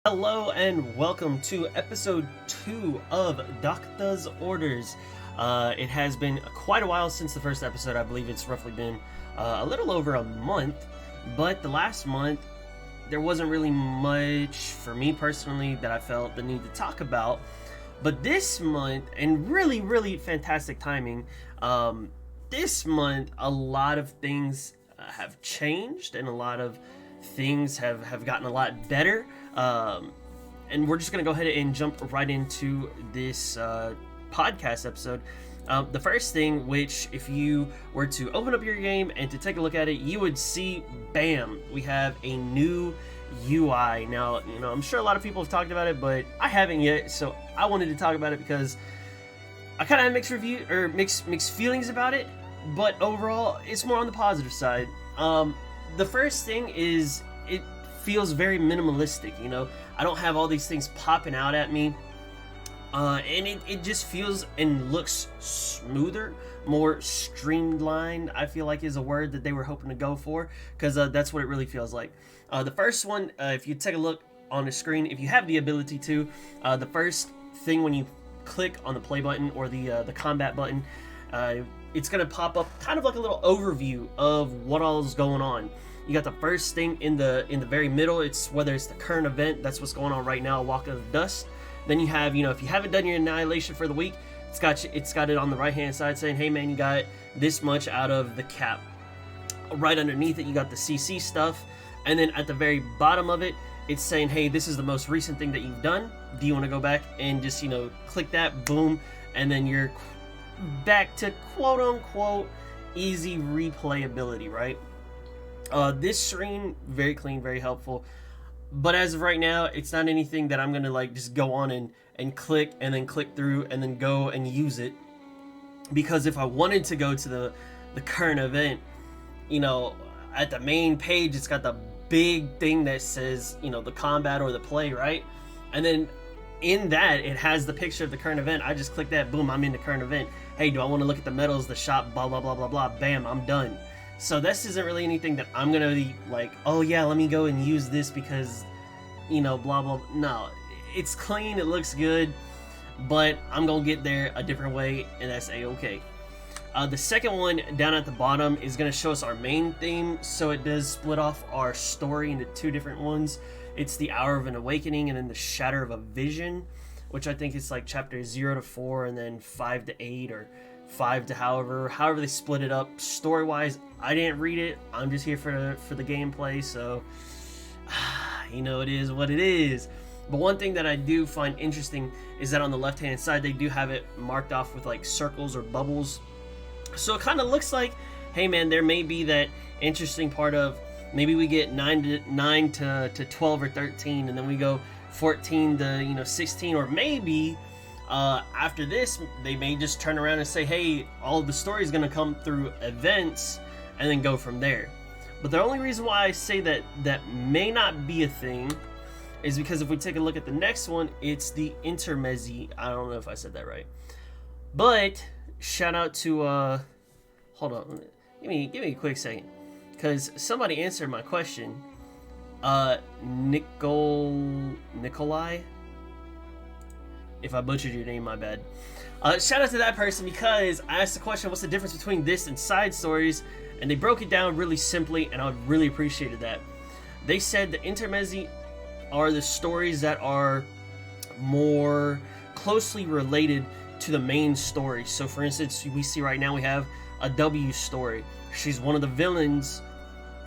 Hello and welcome to episode 2 of Dokutah's Orders. It has been quite a while since the first episode. I believe it's roughly been a little over a month, but the last month there wasn't really much for me personally that I felt the need to talk about. But this month, and really fantastic timing, this month a lot of things have changed and a lot of things have gotten a lot better. And we're just going to go ahead and jump right into this podcast episode. The first thing, which if you were to open up your game and to take a look at it, you would see, bam, we have a new UI. Now, I'm sure a lot of people have talked about it, but I haven't yet, so I wanted to talk about it because I kind of have mixed feelings about it, but overall, it's more on the positive side. The first thing is it feels very minimalistic. I don't have all these things popping out at me, and it just feels and looks smoother, more streamlined, I feel like is a word that they were hoping to go for, because that's what it really feels like. The first one, if you take a look on the screen, if you have the ability to, the first thing when you click on the play button or the combat button, it's going to pop up kind of like a little overview of what all is going on. You got the first thing in the very middle. It's whether it's the current event, that's what's going on right now, Walk of the Dust. Then you have, if you haven't done your annihilation for the week, it's got it on the right hand side saying, hey man, you got this much out of the cap. Right underneath it, you got the CC stuff, and then at the very bottom of it, it's saying, hey, this is the most recent thing that you've done. Do you want to go back and just click that, boom, and then you're back to quote unquote easy replayability, right? This screen, very clean, very helpful, but as of right now, it's not anything that I'm gonna just go on and click and then click through and then go and use it, because if I wanted to go to the current event, at the main page, it's got the big thing that says, the combat or the play, right? And then in that, it has the picture of the current event. I just click that, boom, I'm in the current event. Hey, do I want to look at the medals, the shop, blah, blah, blah, blah, blah, bam, I'm done. So this isn't really anything that I'm going to be like, oh yeah, let me go and use this because, blah, blah. No, it's clean, it looks good, but I'm going to get there a different way, and that's A-okay. The second one down at the bottom is going to show us our main theme, so it does split off our story into two different ones. It's the Hour of an Awakening and then the Shatter of a Vision, which I think is like chapter 0 to 4 and then 5 to 8 or 5 to however they split it up. Story-wise, I didn't read it. I'm just here for the gameplay, so it is what it is. But one thing that I do find interesting is that on the left-hand side, they do have it marked off with like circles or bubbles. So it kind of looks like, hey man, there may be that interesting part of maybe we get 9 to 12 or 13, and then we go 14 to 16, or maybe after this they may just turn around and say, hey, all the story is going to come through events and then go from there. But the only reason why I say that may not be a thing is because if we take a look at the next one, it's the intermezzi. I don't know if I said that right, but shout out to hold on, give me a quick second, because somebody answered my question. Nikolai, if I butchered your name, my bad. Shout out to that person, because I asked the question, what's the difference between this and side stories, and they broke it down really simply, and I really appreciated that. They said the intermezzi are the stories that are more closely related to the main story. So for instance, we see right now we have a W story. She's one of the villains,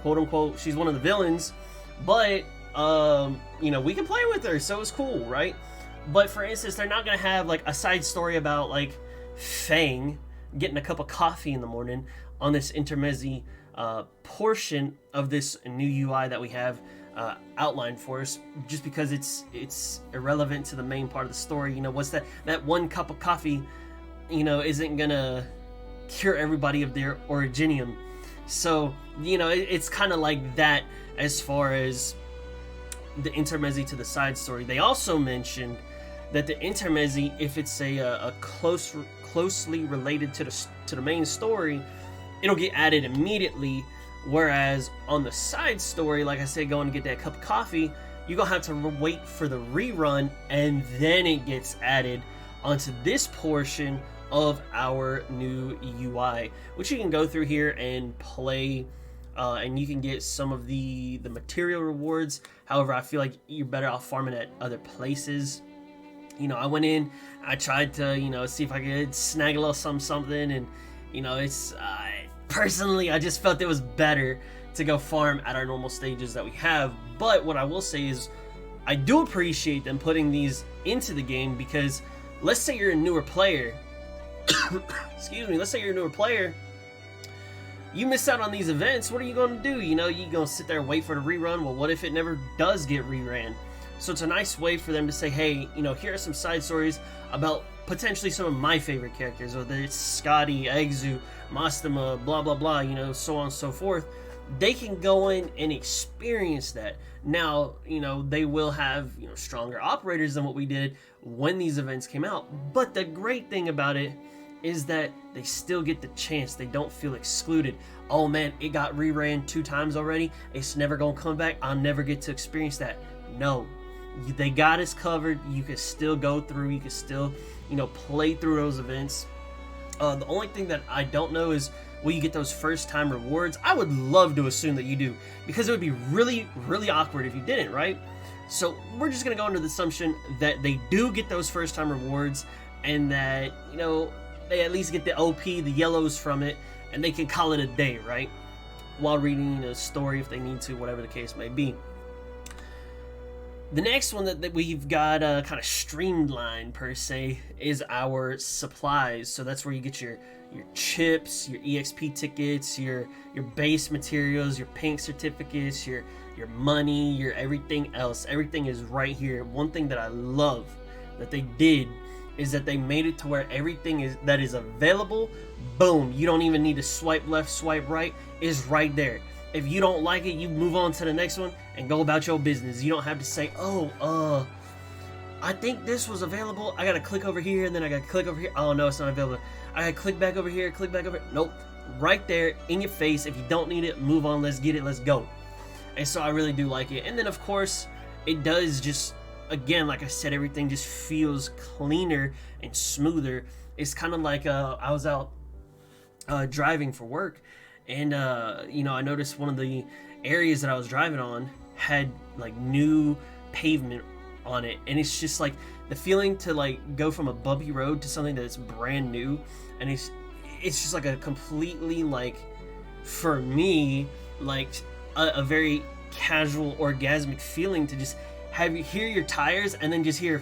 quote unquote, she's one of the villains, but we can play with her, so it's cool, right? But for instance, they're not gonna have like a side story about like Fang getting a cup of coffee in the morning on this intermezzi portion of this new UI that we have outlined for us, just because it's irrelevant to the main part of the story. What's that one cup of coffee isn't gonna cure everybody of their originium. So it's kind of like that as far as the intermezzi to the side story. They also mentioned that the intermezzi, if it's a closely related to the main story, it'll get added immediately, Whereas on the side story, like I said, going to get that cup of coffee, you're gonna have to wait for the rerun, and then it gets added onto this portion of our new UI, which you can go through here and play, and you can get some of the material rewards. However, I feel like you're better off farming at other places. You know, I went in, I tried to, you know, see if I could snag a little something, and, you know, it's, personally, I just felt it was better to go farm at our normal stages that we have. But what I will say is, I do appreciate them putting these into the game, because let's say you're a newer player, excuse me, let's say you're a newer player, you miss out on these events, what are you going to do? You know, you going to sit there and wait for the rerun? Well, what if it never does get reran? So it's a nice way for them to say, hey, you know, here are some side stories about potentially some of my favorite characters, whether it's Scotty, Exu, Mastema, blah, blah, blah, you know, so on and so forth. They can go in and experience that. Now, you know, they will have, you know, stronger operators than what we did when these events came out. But the great thing about it is that they still get the chance. They don't feel excluded. Oh man, it got reran 2 times already. It's never gonna come back. I'll never get to experience that. No, they got us covered. You can still go through. You can still, you know, play through those events. The only thing that I don't know is, will you get those first time rewards? I would love to assume that you do, because it would be really, really awkward if you didn't, right? So we're just gonna go under the assumption that they do get those first time rewards, and that, you know, they at least get the OP, the yellows from it, and they can call it a day, right? While reading a story if they need to, whatever the case may be. The next one that we've got kind of streamlined per se is our supplies. So that's where you get your chips, your EXP tickets, your base materials, your pink certificates, your money, your everything else. Everything is right here. One thing that I love that they did is that they made it to where everything that is available, boom, you don't even need to swipe left, swipe right, is right there. If you don't like it, you move on to the next one and go about your business. You don't have to say, oh, I think this was available. I gotta click over here, and then I gotta click over here. Oh no, it's not available. I gotta click back over here, click back over here. Nope, right there in your face. If you don't need it, move on, let's get it, let's go. And so I really do like it. And then of course, it does just, again, like I said, everything just feels cleaner and smoother. It's kind of like I was out driving for work, and you know, I noticed one of the areas that I was driving on had like new pavement on it, and it's just like the feeling to like go from a bumpy road to something that's brand new, and it's just like a completely, like, for me, like a very casual orgasmic feeling to just have you hear your tires and then just hear,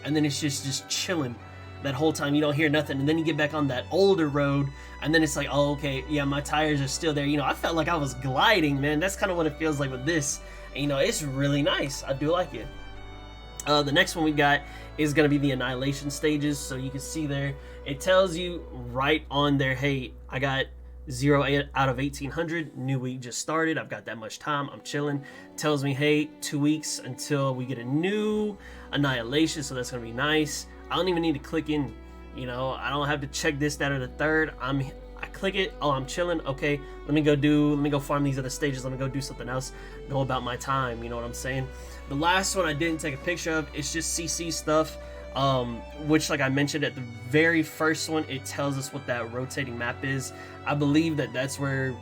and then it's just chilling that whole time. You don't hear nothing, and then you get back on that older road, and then it's like, oh, okay, yeah, my tires are still there. You know, I felt like I was gliding, man. That's kind of what it feels like with this. And, you know, it's really nice. I do like it. The next one we got is going to be the Annihilation stages. So you can see there, it tells you right on there, hey, I got 0 out of 1800, new week just started, I've got that much time, I'm chilling. Tells me, hey, 2 weeks until we get a new Annihilation, so that's going to be nice. I don't even need to click in, you know, I don't have to check this, that, or the third. I click it, oh, I'm chilling, okay, let me go farm these other stages, let me go do something else, go about my time, you know what I'm saying? The last one I didn't take a picture of, it's just CC stuff, which, like I mentioned at the very first one, it tells us what that rotating map is. I believe that that's where,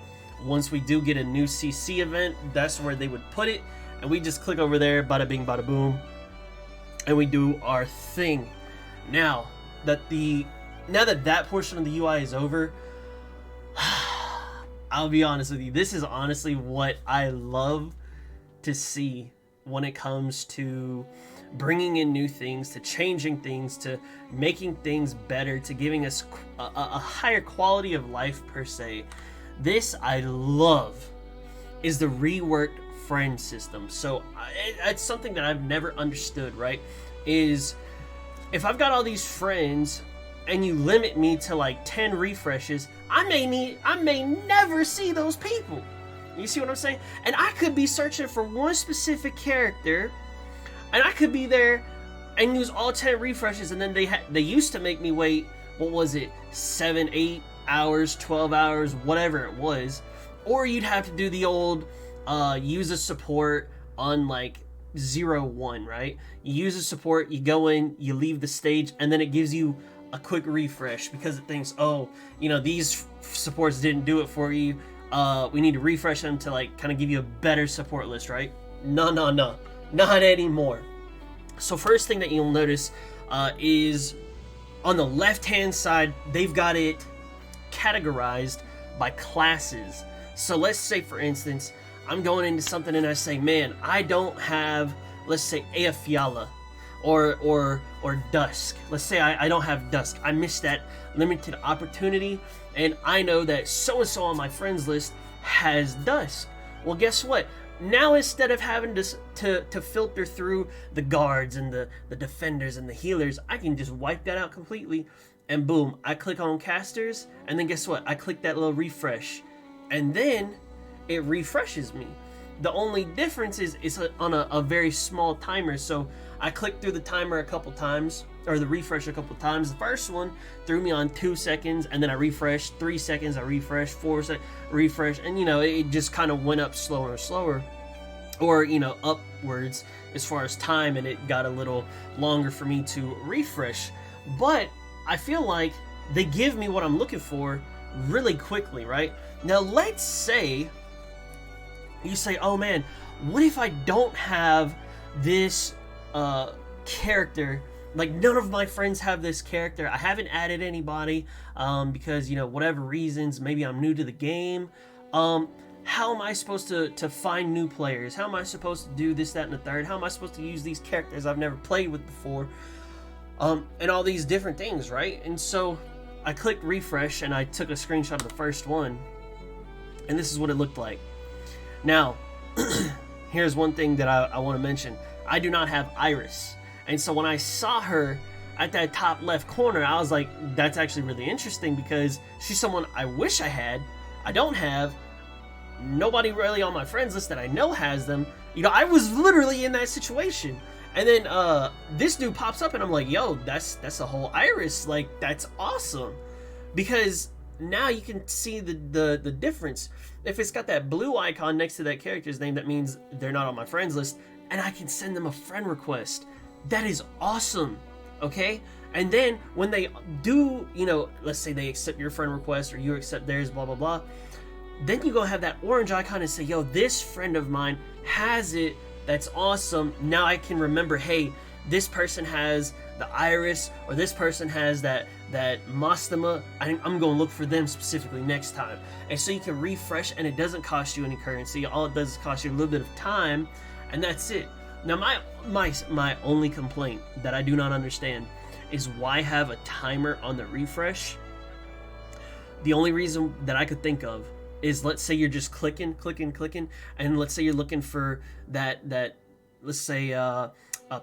once we do get a new CC event, that's where they would put it, and we just click over there, bada bing, bada boom, and we do our thing. Now that that portion of the UI is over, I'll be honest with you, this is honestly what I love to see when it comes to bringing in new things, to changing things, to making things better, to giving us a higher quality of life per se. This I love is the reworked friend system. So it's something that I've never understood, right? Is if I've got all these friends and you limit me to like 10 refreshes, I may never see those people. You see what I'm saying? And I could be searching for one specific character, and I could be there and use all 10 refreshes, and then they used to make me wait, what was it, 7, 8 hours, 12 hours, whatever it was. Or you'd have to do the old use a support on like 0-1, right? You use a support, you go in, you leave the stage, and then it gives you a quick refresh because it thinks, oh, these supports didn't do it for you. We need to refresh them to like kind of give you a better support list, right? No, not anymore. So first thing that you'll notice is on the left-hand side, they've got it categorized by classes. So let's say, for instance, I'm going into something and I say, man, I don't have, let's say, Eyjafjalla or Dusk. Let's say I don't have Dusk. I missed that limited opportunity, and I know that so-and-so on my friends list has Dusk. Well, guess what? Now instead of having to filter through the guards and the defenders and the healers, I can just wipe that out completely, and boom, I click on casters, and then guess what? I click that little refresh, and then it refreshes me. The only difference is it's on a very small timer, so I clicked through the timer a couple times, or the refresh a couple times. The first one threw me on 2 seconds, and then I refreshed 3 seconds, I refreshed 4 seconds, refresh, and it just kind of went up slower and slower, or upwards as far as time, and it got a little longer for me to refresh. But I feel like they give me what I'm looking for really quickly, right? Now let's say you say, oh man, what if I don't have this character? Like, none of my friends have this character. I haven't added anybody because, whatever reasons, maybe I'm new to the game. How am I supposed to find new players? How am I supposed to do this, that, and the third? How am I supposed to use these characters I've never played with before? And all these different things, right? And so I clicked refresh and I took a screenshot of the first one, and this is what it looked like. Now, here's one thing that I want to mention. I do not have Iris. And so when I saw her at that top left corner, I was like, that's actually really interesting because she's someone I wish I had. I don't have. Nobody really on my friends list that I know has them. I was literally in that situation. And then this dude pops up and I'm like, yo, that's a whole Iris. Like, that's awesome. Because now you can see the difference. If it's got that blue icon next to that character's name, that means they're not on my friends list, and I can send them a friend request. That is awesome, okay? And then when they do, let's say they accept your friend request or you accept theirs, blah, blah, blah, then you go have that orange icon and say, yo, this friend of mine has it. That's awesome. Now I can remember, hey, this person has the Iris, or this person has that Mastema. I'm going to look for them specifically next time. And so you can refresh, and it doesn't cost you any currency. All it does is cost you a little bit of time, and that's it. Now my only complaint that I do not understand is why have a timer on the refresh. The only reason that I could think of is, let's say you're just clicking, and let's say you're looking for that let's say a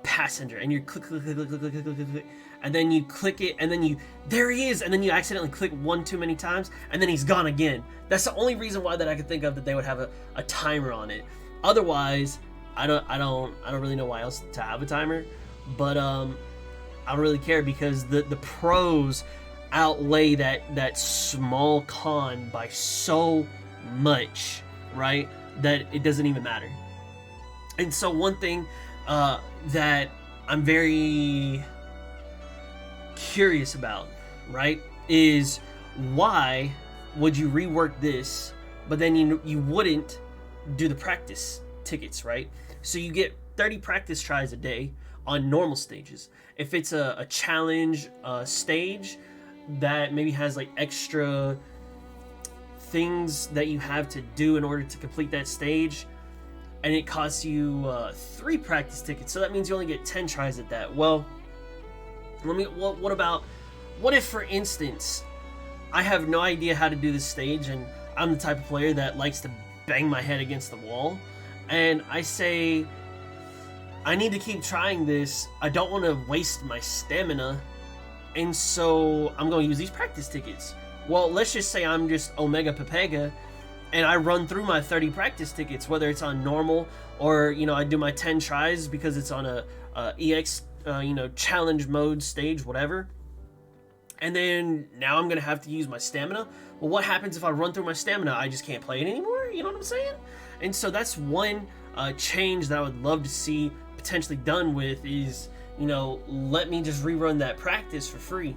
passenger, and you're click, and then you click it, and then there he is, and then you accidentally click one too many times, and then he's gone again. That's the only reason why that I could think of that they would have a timer on it. Otherwise, I don't really know why else to have a timer, but I don't really care because the pros outlay that small con by so much, right, that it doesn't even matter. And so one thing that I'm very curious about, right, is why would you rework this, but then you wouldn't do the practice tickets, right? So you get 30 practice tries a day on normal stages. If it's a challenge stage that maybe has like extra things that you have to do in order to complete that stage, and it costs you 3 practice tickets, so that means you only get 10 tries at that. Well, what if, for instance, I have no idea how to do this stage, and I'm the type of player that likes to bang my head against the wall, and I say, I need to keep trying this, I don't want to waste my stamina, and so I'm going to use these practice tickets. Well, let's just say I'm just Omega Pepega, and I run through my 30 practice tickets, whether it's on normal or, I do my 10 tries because it's on a EX, challenge mode stage, whatever. And then now I'm going to have to use my stamina. Well, what happens if I run through my stamina? I just can't play it anymore? You know what I'm saying? And so that's one change that I would love to see potentially done with is, you know, let me just rerun that practice for free.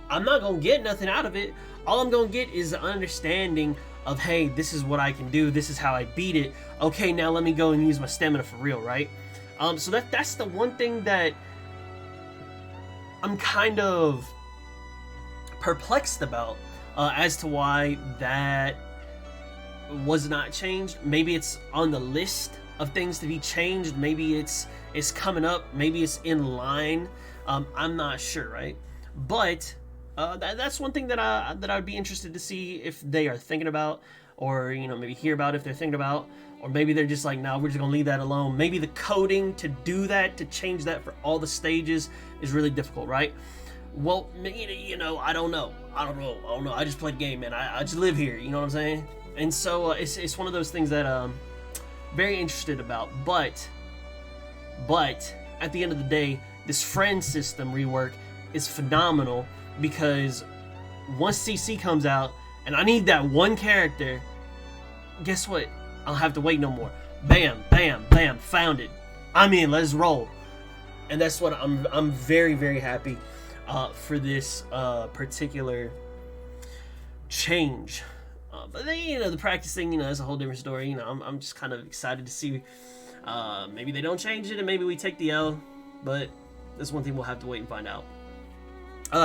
I'm not gonna get nothing out of it. All I'm gonna get is the understanding of, hey, this is what I can do, this is how I beat it. Okay, now let me go and use my stamina for real, right? So that's the one thing that I'm kind of perplexed about, as to why that was not changed. Maybe it's on the list of things to be changed. Maybe it's coming up. Maybe it's in line. I'm not sure, right? But that's one thing that I'd be interested to see if they are thinking about, or, you know, maybe hear about if they're thinking about, or maybe they're just like, no, we're just gonna leave that alone. Maybe the coding to do that, to change that for all the stages, is really difficult, right? Well, you know, I don't know. I just played the game, man. I just live here. You know what I'm saying? And so it's one of those things that very interested about. But at the end of the day, this friend system rework is phenomenal, because once CC comes out and I need that one character, guess what? I don't have to wait no more. Bam, bam, bam, found it. I'm in. Let's roll. And that's what I'm very, very happy for this particular change. But then, you know, the practice thing, you know, that's a whole different story. You know, I'm just kind of excited to see. Maybe they don't change it, and maybe we take the L. But that's one thing we'll have to wait and find out.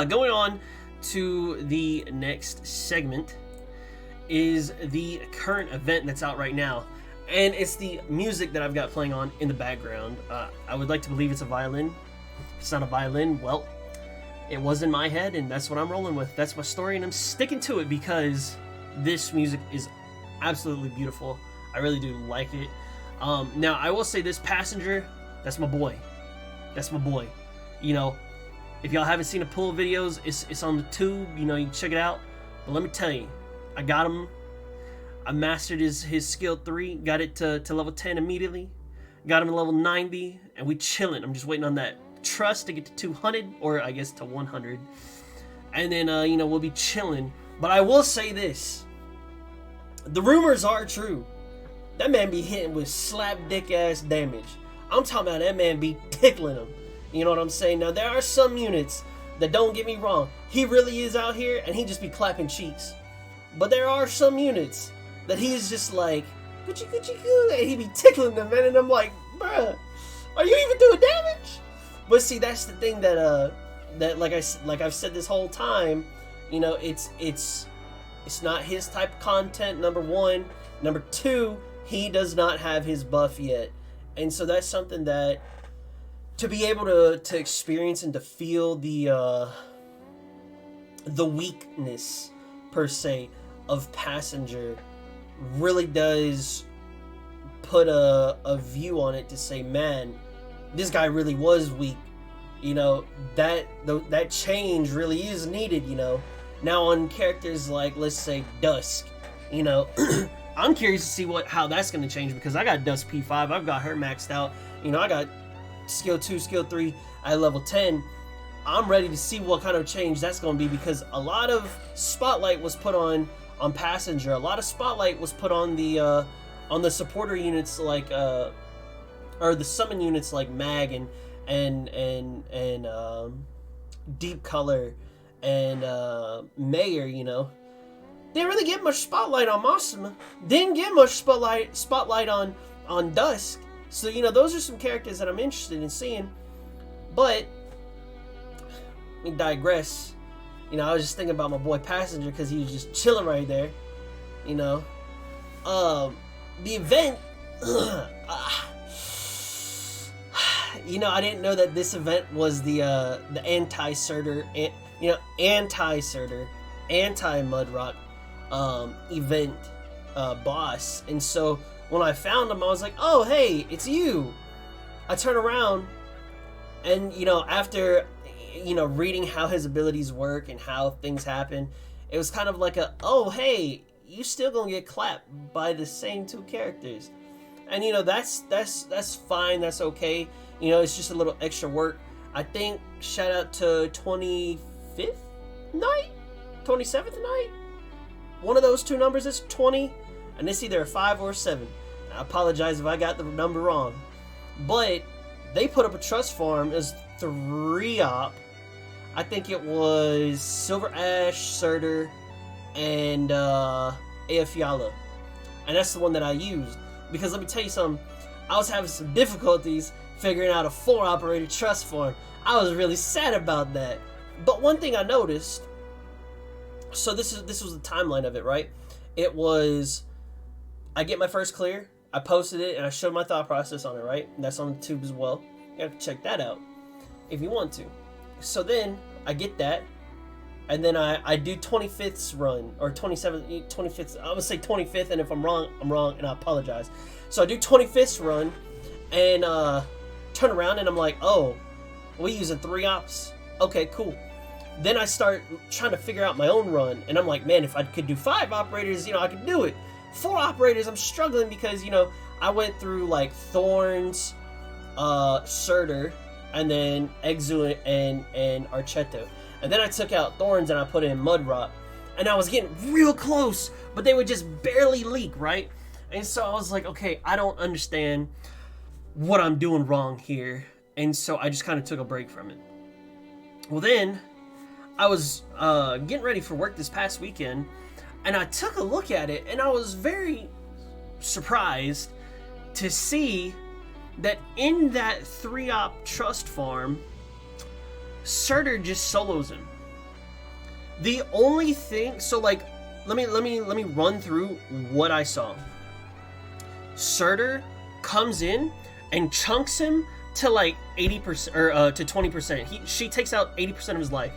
Going on to the next segment is the current event that's out right now. And it's the music that I've got playing on in the background. I would like to believe it's a violin. If it's not a violin, well, it was in my head, and that's what I'm rolling with. That's my story, and I'm sticking to it because this music is absolutely beautiful. I really do like it. Now, I will say this, Passenger, that's my boy. That's my boy. You know, if y'all haven't seen the pull videos, it's on the tube. You know, you can check it out. But let me tell you, I got him. I mastered his skill 3, got it to level 10 immediately, got him to level 90, and we chilling. I'm just waiting on that trust to get to 200, or I guess to 100, and then you know, we'll be chilling. But I will say this, the rumors are true. That man be hitting with slap dick ass damage. I'm talking about that man be tickling him. You know what I'm saying? Now, there are some units that, don't get me wrong, he really is out here and he just be clapping cheeks. But there are some units that he's just like, coochie coochie coo, and he be tickling them, man, and I'm like, bruh, are you even doing damage? But see, that's the thing that that like I've said this whole time, you know, it's not his type of content, number one. Number two, he does not have his buff yet. And so that's something that, to be able to experience and to feel the weakness, per se, of Passenger really does put a view on it to say, man, this guy really was weak. You know, that change really is needed, you know. Now on characters like, let's say, Dusk, you know, I'm curious to see how that's going to change, because I got Dusk P5, I've got her maxed out, you know, I got skill 2, skill 3 at level 10. I'm ready to see what kind of change that's going to be, because a lot of spotlight was put on Passenger. A lot of spotlight was put on the supporter units like or the summon units like Mag and Deep Color and Mayor, you know. Didn't really get much spotlight on Masuma. Didn't get much spotlight on Dusk. So, you know, those are some characters that I'm interested in seeing. But let me digress. You know, I was just thinking about my boy Passenger because he was just chilling right there. You know, the event. You know, I didn't know that this event was the anti-Surtur, anti-Surtur, anti-Mudrock event boss. And so when I found him, I was like, oh, hey, it's you. I turn around, and, you know, after, you know, reading how his abilities work and how things happen, it was kind of like oh, hey, you still gonna get clapped by the same two characters. And, you know, that's fine, that's okay. You know, it's just a little extra work. I think, shout out to 25th night? 27th night? One of those two numbers is 20, and it's either a 5 or a 7. I apologize if I got the number wrong. But they put up a trust farm as 3-op. I think it was Silver Ash, Surtur, and AF Yalla. And that's the one that I used. Because let me tell you something, I was having some difficulties figuring out a 4-operated trust farm. I was really sad about that. But one thing I noticed, so this was the timeline of it, right? It was, I get my first clear, I posted it, and I showed my thought process on it, right? And that's on the tube as well. You have to check that out if you want to. So then I get that, and then I do 25th's run, or 25th, I would say 25th, and if I'm wrong, and I apologize. So I do 25th's run, and turn around, and I'm like, oh, we using 3-ops? Okay, cool. Then I start trying to figure out my own run, and I'm like, man, if I could do 5 operators, I could do it. 4 operators, I'm struggling because, I went through, like, Thorns, Surtur, and then Exu and Archetto. And then I took out Thorns and I put in Mudrot. And I was getting real close, but they would just barely leak, right? And so I was like, okay, I don't understand what I'm doing wrong here. And so I just kind of took a break from it. Well, then I was getting ready for work this past weekend, and I took a look at it, and I was very surprised to see that in that 3-op trust farm, Surtur just solos him. The only thing, so like, let me run through what I saw. Surtur comes in and chunks him to like 80% or to 20%. She takes out 80% of his life.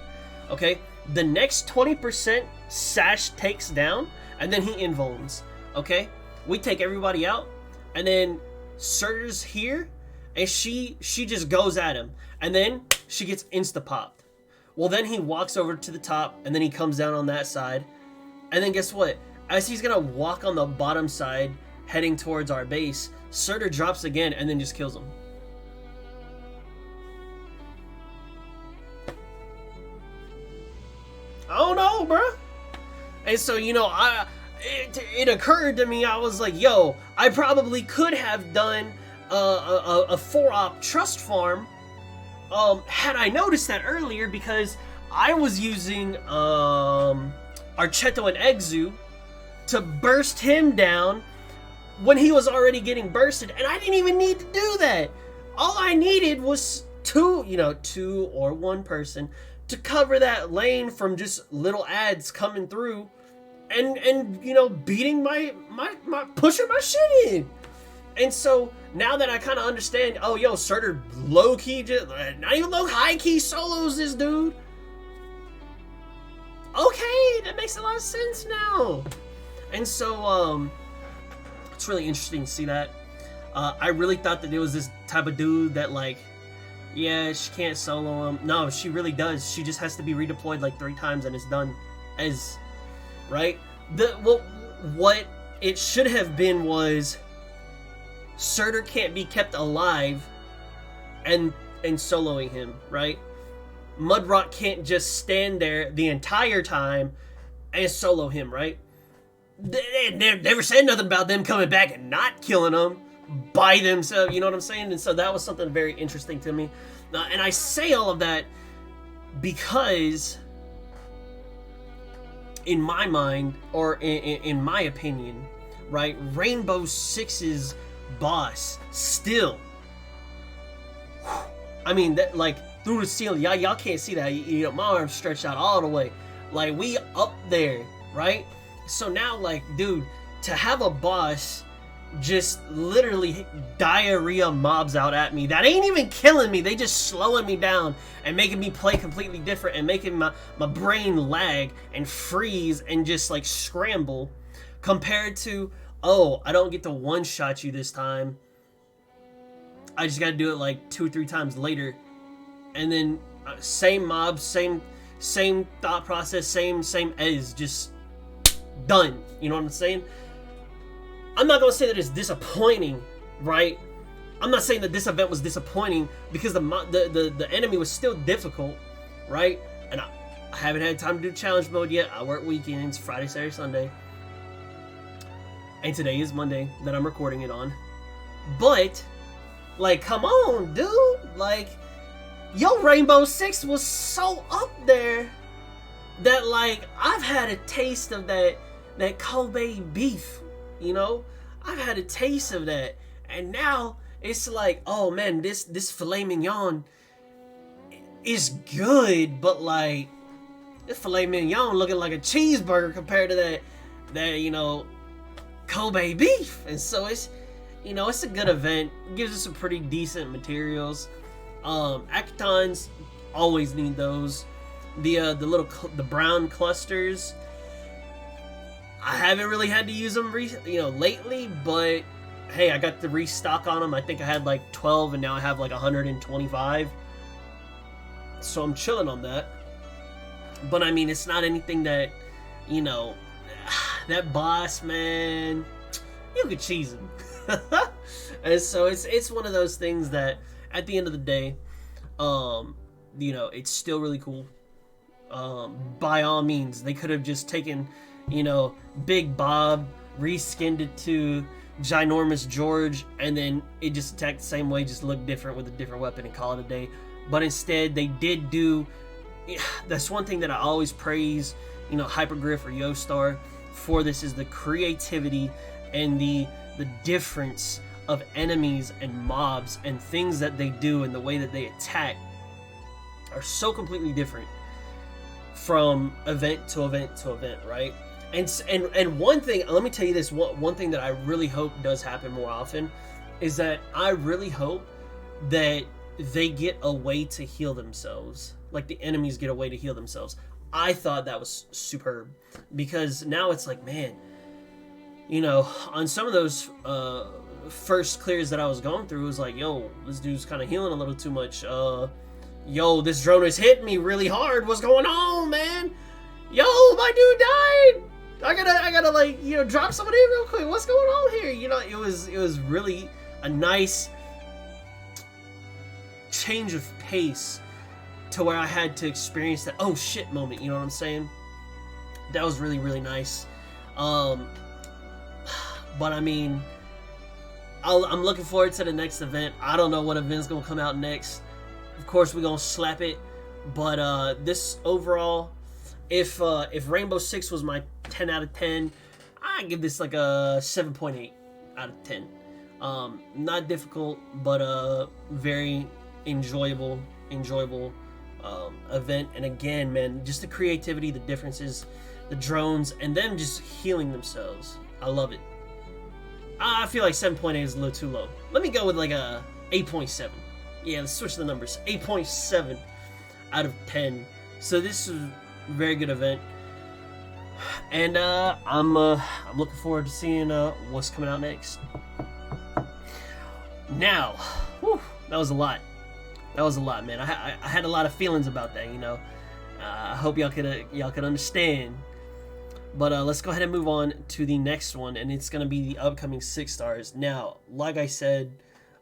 Okay, the next 20% Sash takes down, and then he invulns. Okay, we take everybody out, and then Surtur's here, and she just goes at him, and then she gets insta-popped. Well, then he walks over to the top, and then he comes down on that side, and then guess what? As he's gonna walk on the bottom side, heading towards our base, Surtur drops again, and then just kills him. I don't know, bruh. And so, it occurred to me, I was like, yo, I probably could have done a 4-op trust farm had I noticed that earlier, because I was using Archetto and Exu to burst him down when he was already getting bursted, and I didn't even need to do that. All I needed was two or one person to cover that lane from just little ads coming through, and beating my pushing my shit in. And so now that I kind of understand, oh yo, Surtur low key, just not even low, high key solos this dude. Okay, that makes a lot of sense now. And so it's really interesting to see that. I really thought that it was this type of dude that, like, yeah, she can't solo him. No, she really does. She just has to be redeployed like 3 times and it's done. Right? What it should have been was Surtur can't be kept alive and soloing him, right? Mudrot can't just stand there the entire time and solo him, right? They never said nothing about them coming back and not killing him by themselves, you know what I'm saying? And so that was something very interesting to me. And I say all of that because in my mind, or in my opinion, right, Rainbow Six's boss still, I mean, that, like, through the ceiling, y'all can't see that, my arms stretched out all the way, like, we up there, right? So now, like, dude, to have a boss just literally diarrhea mobs out at me that ain't even killing me, they just slowing me down and making me play completely different and making my brain lag and freeze and just like scramble, compared to, oh, I don't get to one-shot you this time, I just gotta do it like 2 or 3 times later, and then same mobs, same thought process, same as just done, you know what I'm saying? I'm not gonna say that it's disappointing, right? I'm not saying that this event was disappointing because the enemy was still difficult, right? And I haven't had time to do challenge mode yet. I work weekends, Friday, Saturday, Sunday. And today is Monday that I'm recording it on. But Like, come on, dude. Like, yo, Rainbow Six was so up there that, like, I've had a taste of that Kobe beef, you know? I've had a taste of that. And now it's like, oh man, this filet mignon is good, but like, this filet mignon looking like a cheeseburger compared to that, you know, Kobe beef. And so it's, you know, it's a good event. It gives us some pretty decent materials. Actons always need those. The brown clusters, I haven't really had to use them lately, but hey, I got the restock on them. I think I had like 12 and now I have like 125. So I'm chilling on that. But I mean, it's not anything that, you know, that boss, man, you could cheese him. And so it's one of those things that at the end of the day, you know, it's still really cool. By all means, they could have just taken, you know, Big Bob, reskinned it to Ginormous George, and then it just attacked the same way, just looked different with a different weapon and call it a day. But instead, they did do, that's one thing that I always praise, you know, Hypergriff or Yostar for this, is the creativity and the difference of enemies and mobs and things that they do and the way that they attack are so completely different from event to event to event, right? And one thing, let me tell you this, one thing that I really hope does happen more often is that I really hope that they get a way to heal themselves. Like the enemies get a way to heal themselves. I thought that was superb, because now it's like, man, you know, on some of those first clears that I was going through, it was like, yo, this dude's kind of healing a little too much. Yo, this drone is hitting me really hard. What's going on, man? Yo, my dude died. I gotta like, you know, drop somebody in real quick. What's going on here? You know, it was really a nice change of pace to where I had to experience that oh shit moment. You know what I'm saying? That was really, really nice. But I mean, I'm looking forward to the next event. I don't know what event's gonna come out next. Of course, we're gonna slap it. But this overall, if Rainbow Six was my 10 out of 10, I give this like a 7.8 out of 10. Not difficult, but very enjoyable event. And again, man, just the creativity, the differences, the drones, and them just healing themselves. I love it. I feel like 7.8 is a little too low. Let me go with like a 8.7. Yeah, let's switch the numbers. 8.7 out of 10. So this is a very good event. And I'm looking forward to seeing what's coming out next. Now, whew, that was a lot. That was a lot, man. I had a lot of feelings about that, you know. I hope y'all could understand. But let's go ahead and move on to the next one, and it's gonna be the upcoming 6 stars. Now, like I said,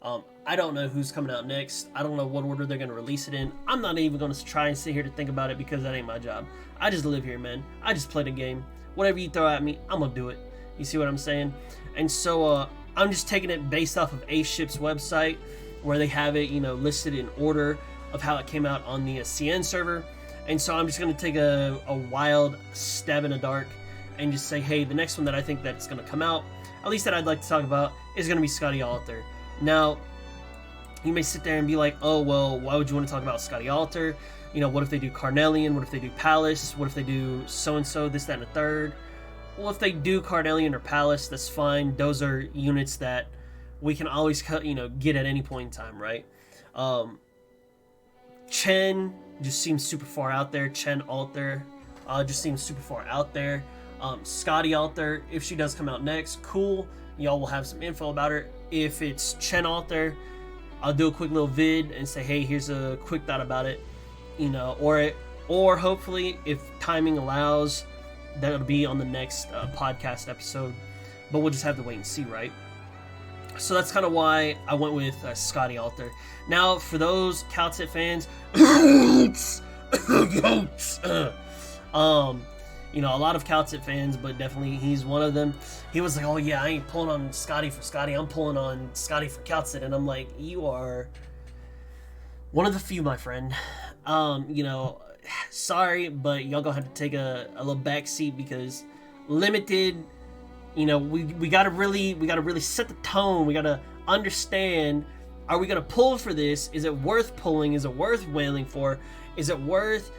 I don't know who's coming out next. I don't know what order they're gonna release it in. I'm not even gonna try and sit here to think about it, because that ain't my job. I just live here, man. I just play the game. Whatever you throw at me, I'm gonna do it. You see what I'm saying? And so I'm just taking it based off of A-Ship's website, where they have it, you know, listed in order of how it came out on the CN server. And so I'm just gonna take a wild stab in the dark and just say, hey, the next one that I think that's gonna come out, at least that I'd like to talk about, is gonna be Scotty Alter. Now, you may sit there and be like, oh, well, why would you want to talk about Scotty Alter? You know, what if they do Carnelian? What if they do Palace? What if they do so-and-so, this, that, and the third? Well, if they do Carnelian or Palace, that's fine. Those are units that we can always, you know, get at any point in time, right? Chen just seems super far out there. Chen Alter just seems super far out there. Scotty Alter, if she does come out next, cool. Y'all will have some info about her. If it's Chen Alter, I'll do a quick little vid and say, hey, here's a quick thought about it, you know, or hopefully, if timing allows, that'll be on the next podcast episode. But we'll just have to wait and see, right? So that's kind of why I went with Scotty Alter. Now, for those Calcit fans, You know, a lot of Calcit fans, but definitely he's one of them. He was like, oh yeah, I ain't pulling on Scotty for Scotty, I'm pulling on Scotty for Calcit. And I'm like, you are one of the few, my friend. You know, sorry, but y'all gonna have to take a little back seat, because limited, you know, we gotta really set the tone. We gotta understand, are we gonna pull for this? Is it worth pulling? Is it worth wailing for? Is it worth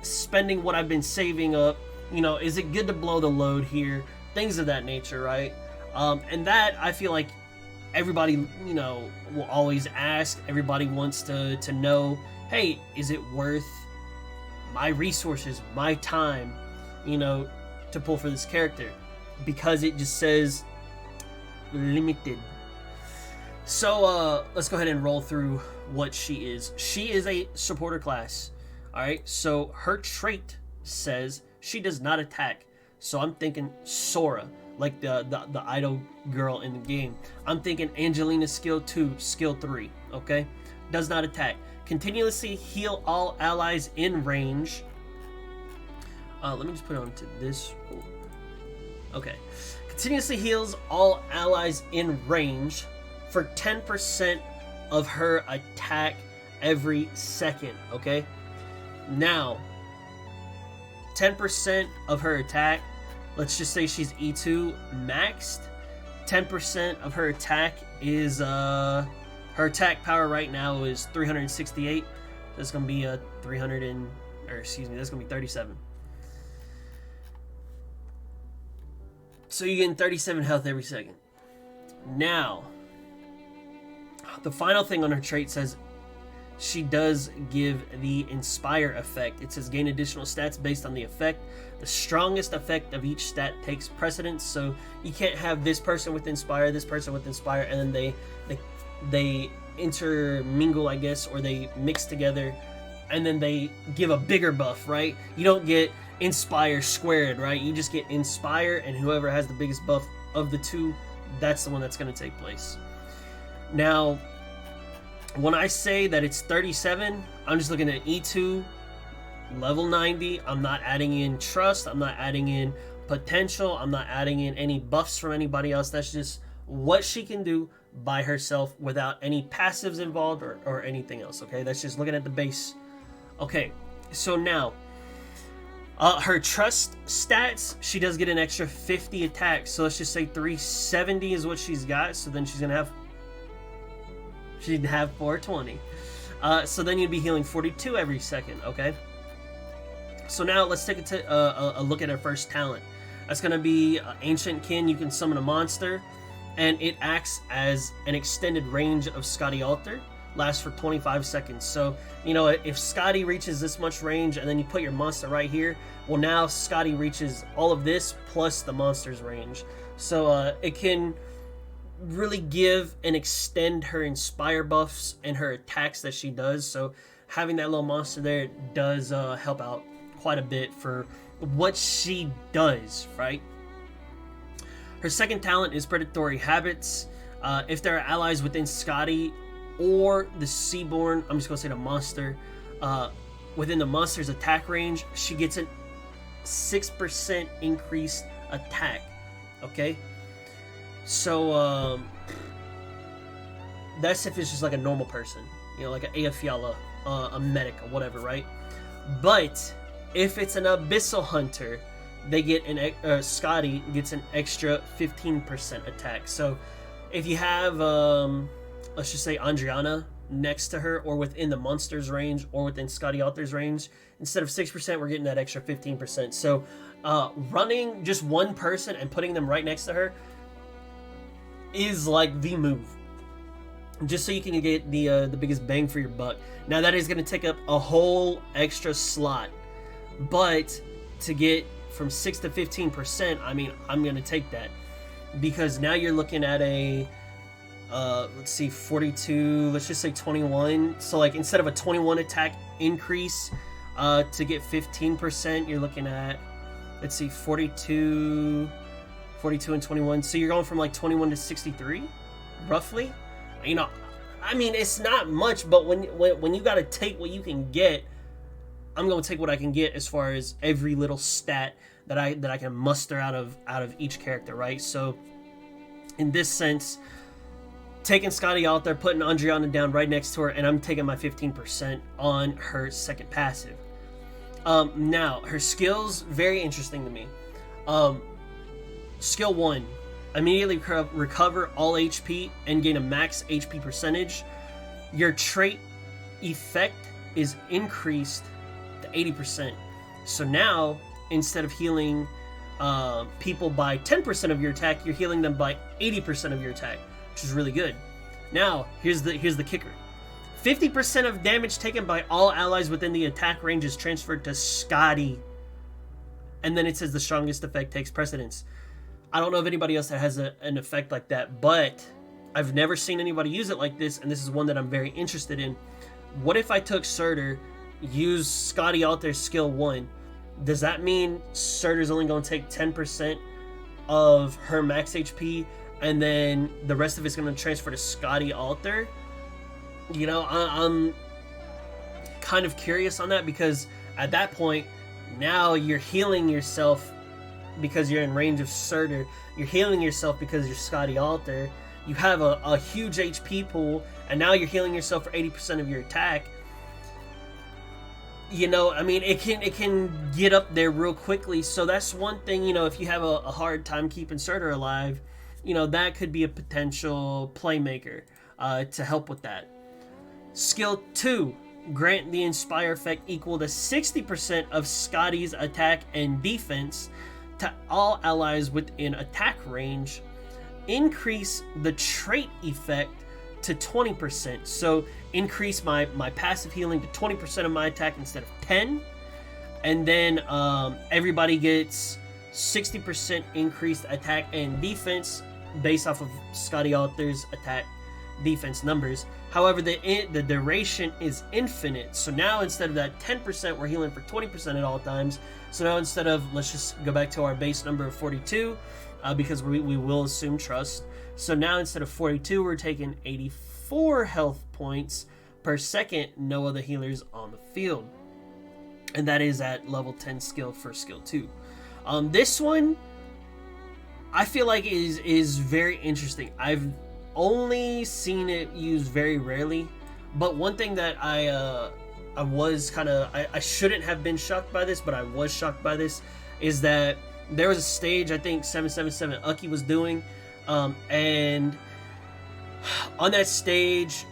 spending what I've been saving up? You know, is it good to blow the load here? Things of that nature, right? And that, I feel like everybody, you know, will always ask. Everybody wants to know, hey, is it worth my resources, my time, you know, to pull for this character? Because it just says limited. So let's go ahead and roll through what she is. She is a supporter class. Alright, so her trait says she does not attack. So I'm thinking Sora, like the idol girl in the game. I'm thinking Angelina skill 2, skill 3, okay? Does not attack. Continuously heal all allies in range. Let me just put it onto this. Okay. Continuously heals all allies in range for 10% of her attack every second, okay? Now, 10% of her attack, let's just say she's E2 maxed. 10% of her attack is, her attack power right now is 368. That's going to be a that's going to be 37. So you're getting 37 health every second. Now, the final thing on her trait says she does give the Inspire effect. It says gain additional stats based on the effect. The strongest effect of each stat takes precedence. So you can't have this person with Inspire, this person with Inspire, and then they intermingle, I guess, or they mix together, and then they give a bigger buff, right? You don't get Inspire squared, right? You just get Inspire, and whoever has the biggest buff of the two, that's the one that's going to take place. Now, when I say that it's 37, I'm just looking at E2, level 90. I'm not adding in trust. I'm not adding in potential. I'm not adding in any buffs from anybody else. That's just what she can do by herself without any passives involved or anything else, okay? That's just looking at the base. Okay, so now, her trust stats, she does get an extra 50 attacks. So let's just say 370 is what she's got. So then she'd have 420. So then you'd be healing 42 every second, okay? So now let's take a look at her first talent. That's going to be Ancient Kin. You can summon a monster, and it acts as an extended range of Scotty Alter. Lasts for 25 seconds. So, you know, if Scotty reaches this much range and then you put your monster right here, well, now Scotty reaches all of this plus the monster's range. So it can really give and extend her Inspire buffs and her attacks that she does. So having that little monster there does help out quite a bit for what she does, right? Her second talent is Predatory Habits. If there are allies within Scotty or the Seaborn, I'm just going to say the monster, within the monster's attack range, she gets a 6% increased attack, okay? So, that's if it's just like a normal person, you know, like an Aofiala, a medic, or whatever, right? But if it's an Abyssal Hunter, they get Scotty gets an extra 15% attack. So, if you have, let's just say Andriana next to her, or within the monster's range, or within Scotty Alter's range, instead of 6%, we're getting that extra 15%. So, running just one person and putting them right next to her is like the move, just so you can get the biggest bang for your buck. Now that is going to take up a whole extra slot, but to get from 6 to 15%, I mean, I'm going to take that, because now you're looking at a let's see, 42, let's just say 21. So like instead of a 21 attack increase to get 15%, you're looking at, let's see, 42 and 21. So you're going from like 21 to 63, roughly. You know, I mean, it's not much, but when you got to take what you can get, I'm going to take what I can get as far as every little stat that I can muster out of each character, right? So in this sense, taking Scotty out there, putting Andriana down right next to her, and I'm taking my 15% on her second passive. Now, her skills, very interesting to me. Skill 1, immediately recover all HP and gain a max HP percentage. Your trait effect is increased to 80%. So now, instead of healing people by 10% of your attack, you're healing them by 80% of your attack, which is really good. Now, here's the kicker. 50% of damage taken by all allies within the attack range is transferred to Scotty. And then it says the strongest effect takes precedence. I don't know of anybody else that has an effect like that, but I've never seen anybody use it like this, and this is one that I'm very interested in. What if I took Surtur, used Scotty out there skill 1? Does that mean Surtur's only going to take 10% of her max HP, and then the rest of it's going to transfer to Scotty Alter? You know, I'm kind of curious on that, because at that point, now you're healing yourself because you're in range of Surtur. You're healing yourself because you're Scotty Alter. You have a huge HP pool, and now you're healing yourself for 80% of your attack. You know, I mean, it can get up there real quickly. So that's one thing, you know, if you have a hard time keeping Surtur alive, you know, that could be a potential playmaker to help with that. Skill 2, grant the Inspire effect equal to 60% of Scotty's attack and defense to all allies within attack range. Increase the trait effect to 20%. So increase my passive healing to 20% of my attack instead of 10. And then everybody gets 60% increased attack and defense based off of Scotty Alter's attack defense numbers. However, the duration is infinite. So now instead of that 10%, we're healing for 20% at all times. So now instead of, let's just go back to our base number of 42, because we will assume trust. So now instead of 42, we're taking 84 health points per second, no other healers on the field. And that is at level 10 skill for skill 2. This one, I feel like is very interesting. I've only seen it used very rarely, but one thing that I was kind of, I shouldn't have been shocked by this, but I was shocked by this, is that there was a stage, I think 777 Ucky was doing, and on that stage,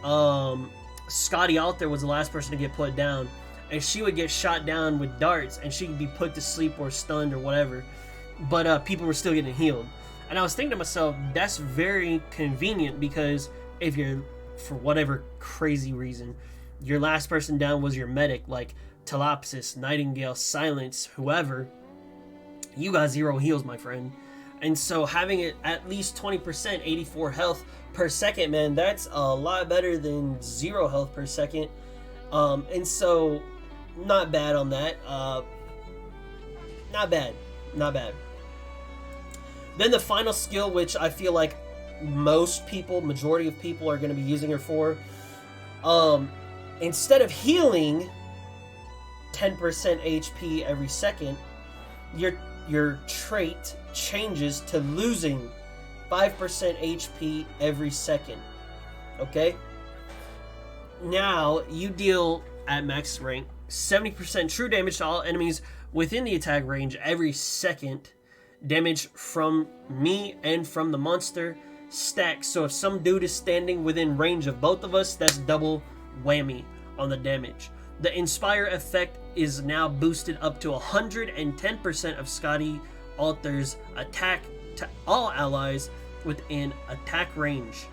Scotty Alter was the last person to get put down, and she would get shot down with darts, and she could be put to sleep or stunned or whatever, but people were still getting healed. And I was thinking to myself, that's very convenient, because if you're, for whatever crazy reason, your last person down was your medic, like Telopsis, Nightingale, Silence, whoever, you got 0 heals, my friend. And so having it at least 20%, 84 health per second, man, that's a lot better than 0 health per second. And so, not bad on that. Not bad. Then the final skill, which I feel like majority of people are going to be using her for, instead of healing 10% HP every second, your trait changes to losing 5% HP every second. Okay? Now, you deal at max rank 70% true damage to all enemies within the attack range every second. Damage from me and from the monster stacks. So if some dude is standing within range of both of us, that's double whammy on the damage. The Inspire effect is now boosted up to 110% of Scotty Alter's attack to all allies within attack range.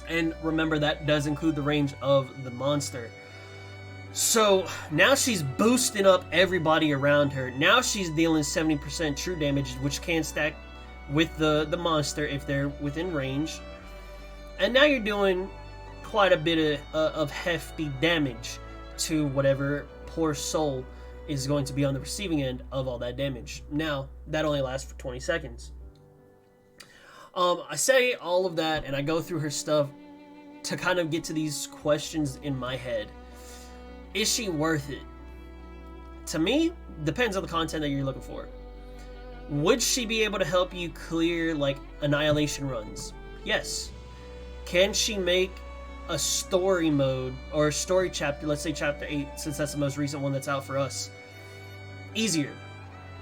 And remember, that does include the range of the monster. So now she's boosting up everybody around her. Now she's dealing 70% true damage, which can stack with the monster if they're within range. And now you're doing quite a bit of hefty damage to whatever poor soul is going to be on the receiving end of all that damage. Now, that only lasts for 20 seconds. I say all of that and I go through her stuff to kind of get to these questions in my head. Is she worth it? To me, depends on the content that you're looking for. Would she be able to help you clear like annihilation runs? Yes. Can she make a story mode or a story chapter, let's say chapter 8, since that's the most recent one that's out for us, easier?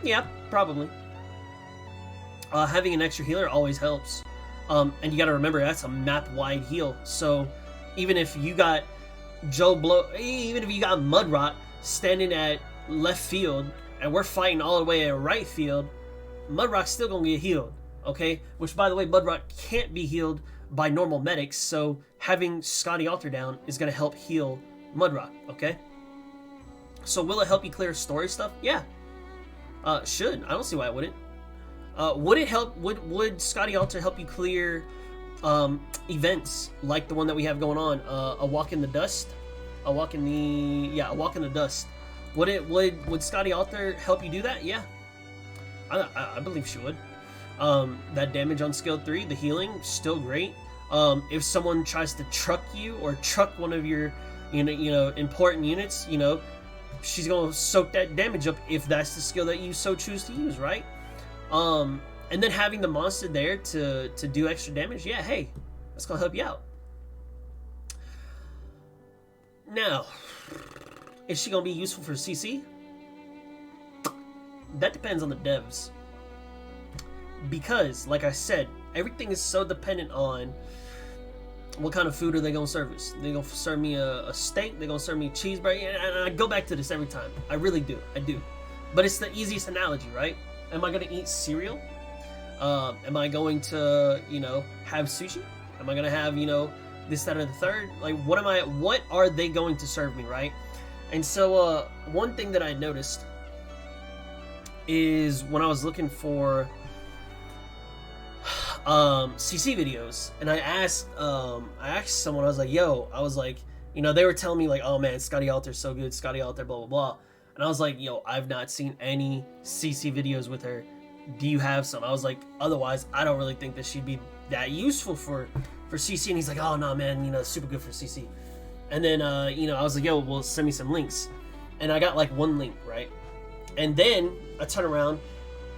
Yeah, probably. Having an extra healer always helps. And you gotta remember, that's a map-wide heal. So even if you got even if you got Mudrock standing at left field and we're fighting all the way at right field, Mudrock's still gonna get healed, okay? Which, by the way, Mudrock can't be healed by normal medics, so having Scotty Alter down is gonna help heal Mudrock, okay? So will it help you clear story stuff? Yeah. Should. I don't see why it wouldn't. Would it help? Would Scotty Alter help you clear events like the one that we have going on? A walk in the dust. A walk in the dust. Would Scotty Alter help you do that? Yeah. I believe she would. That damage on skill 3, the healing, still great. If someone tries to truck you or truck one of your important units, she's gonna soak that damage up if that's the skill that you so choose to use, right? And then having the monster there to do extra damage, yeah, hey, that's gonna help you out. Now, is she gonna be useful for CC? That depends on the devs. Because, like I said, everything is so dependent on what kind of food are they gonna serve us. They're gonna serve me a steak, they're gonna serve me a cheeseburger, and I go back to this every time. I really do, I do. But it's the easiest analogy, right? Am I gonna eat cereal? Am I going to, have sushi? Am I gonna have, this, that, or the third? Like, what are they going to serve me, right? And so, one thing that I noticed is when I was looking for CC videos, and I asked someone, I was like, they were telling me like, oh man, Scotty Alter's so good, Scotty Alter, blah blah blah, and I was like, I've not seen any CC videos with her. Do you have some? I was like, otherwise I don't really think that she'd be that useful for CC. And he's like, oh no man, super good for CC. And then I was like, well, send me some links, and I got like one link, right? And then I turn around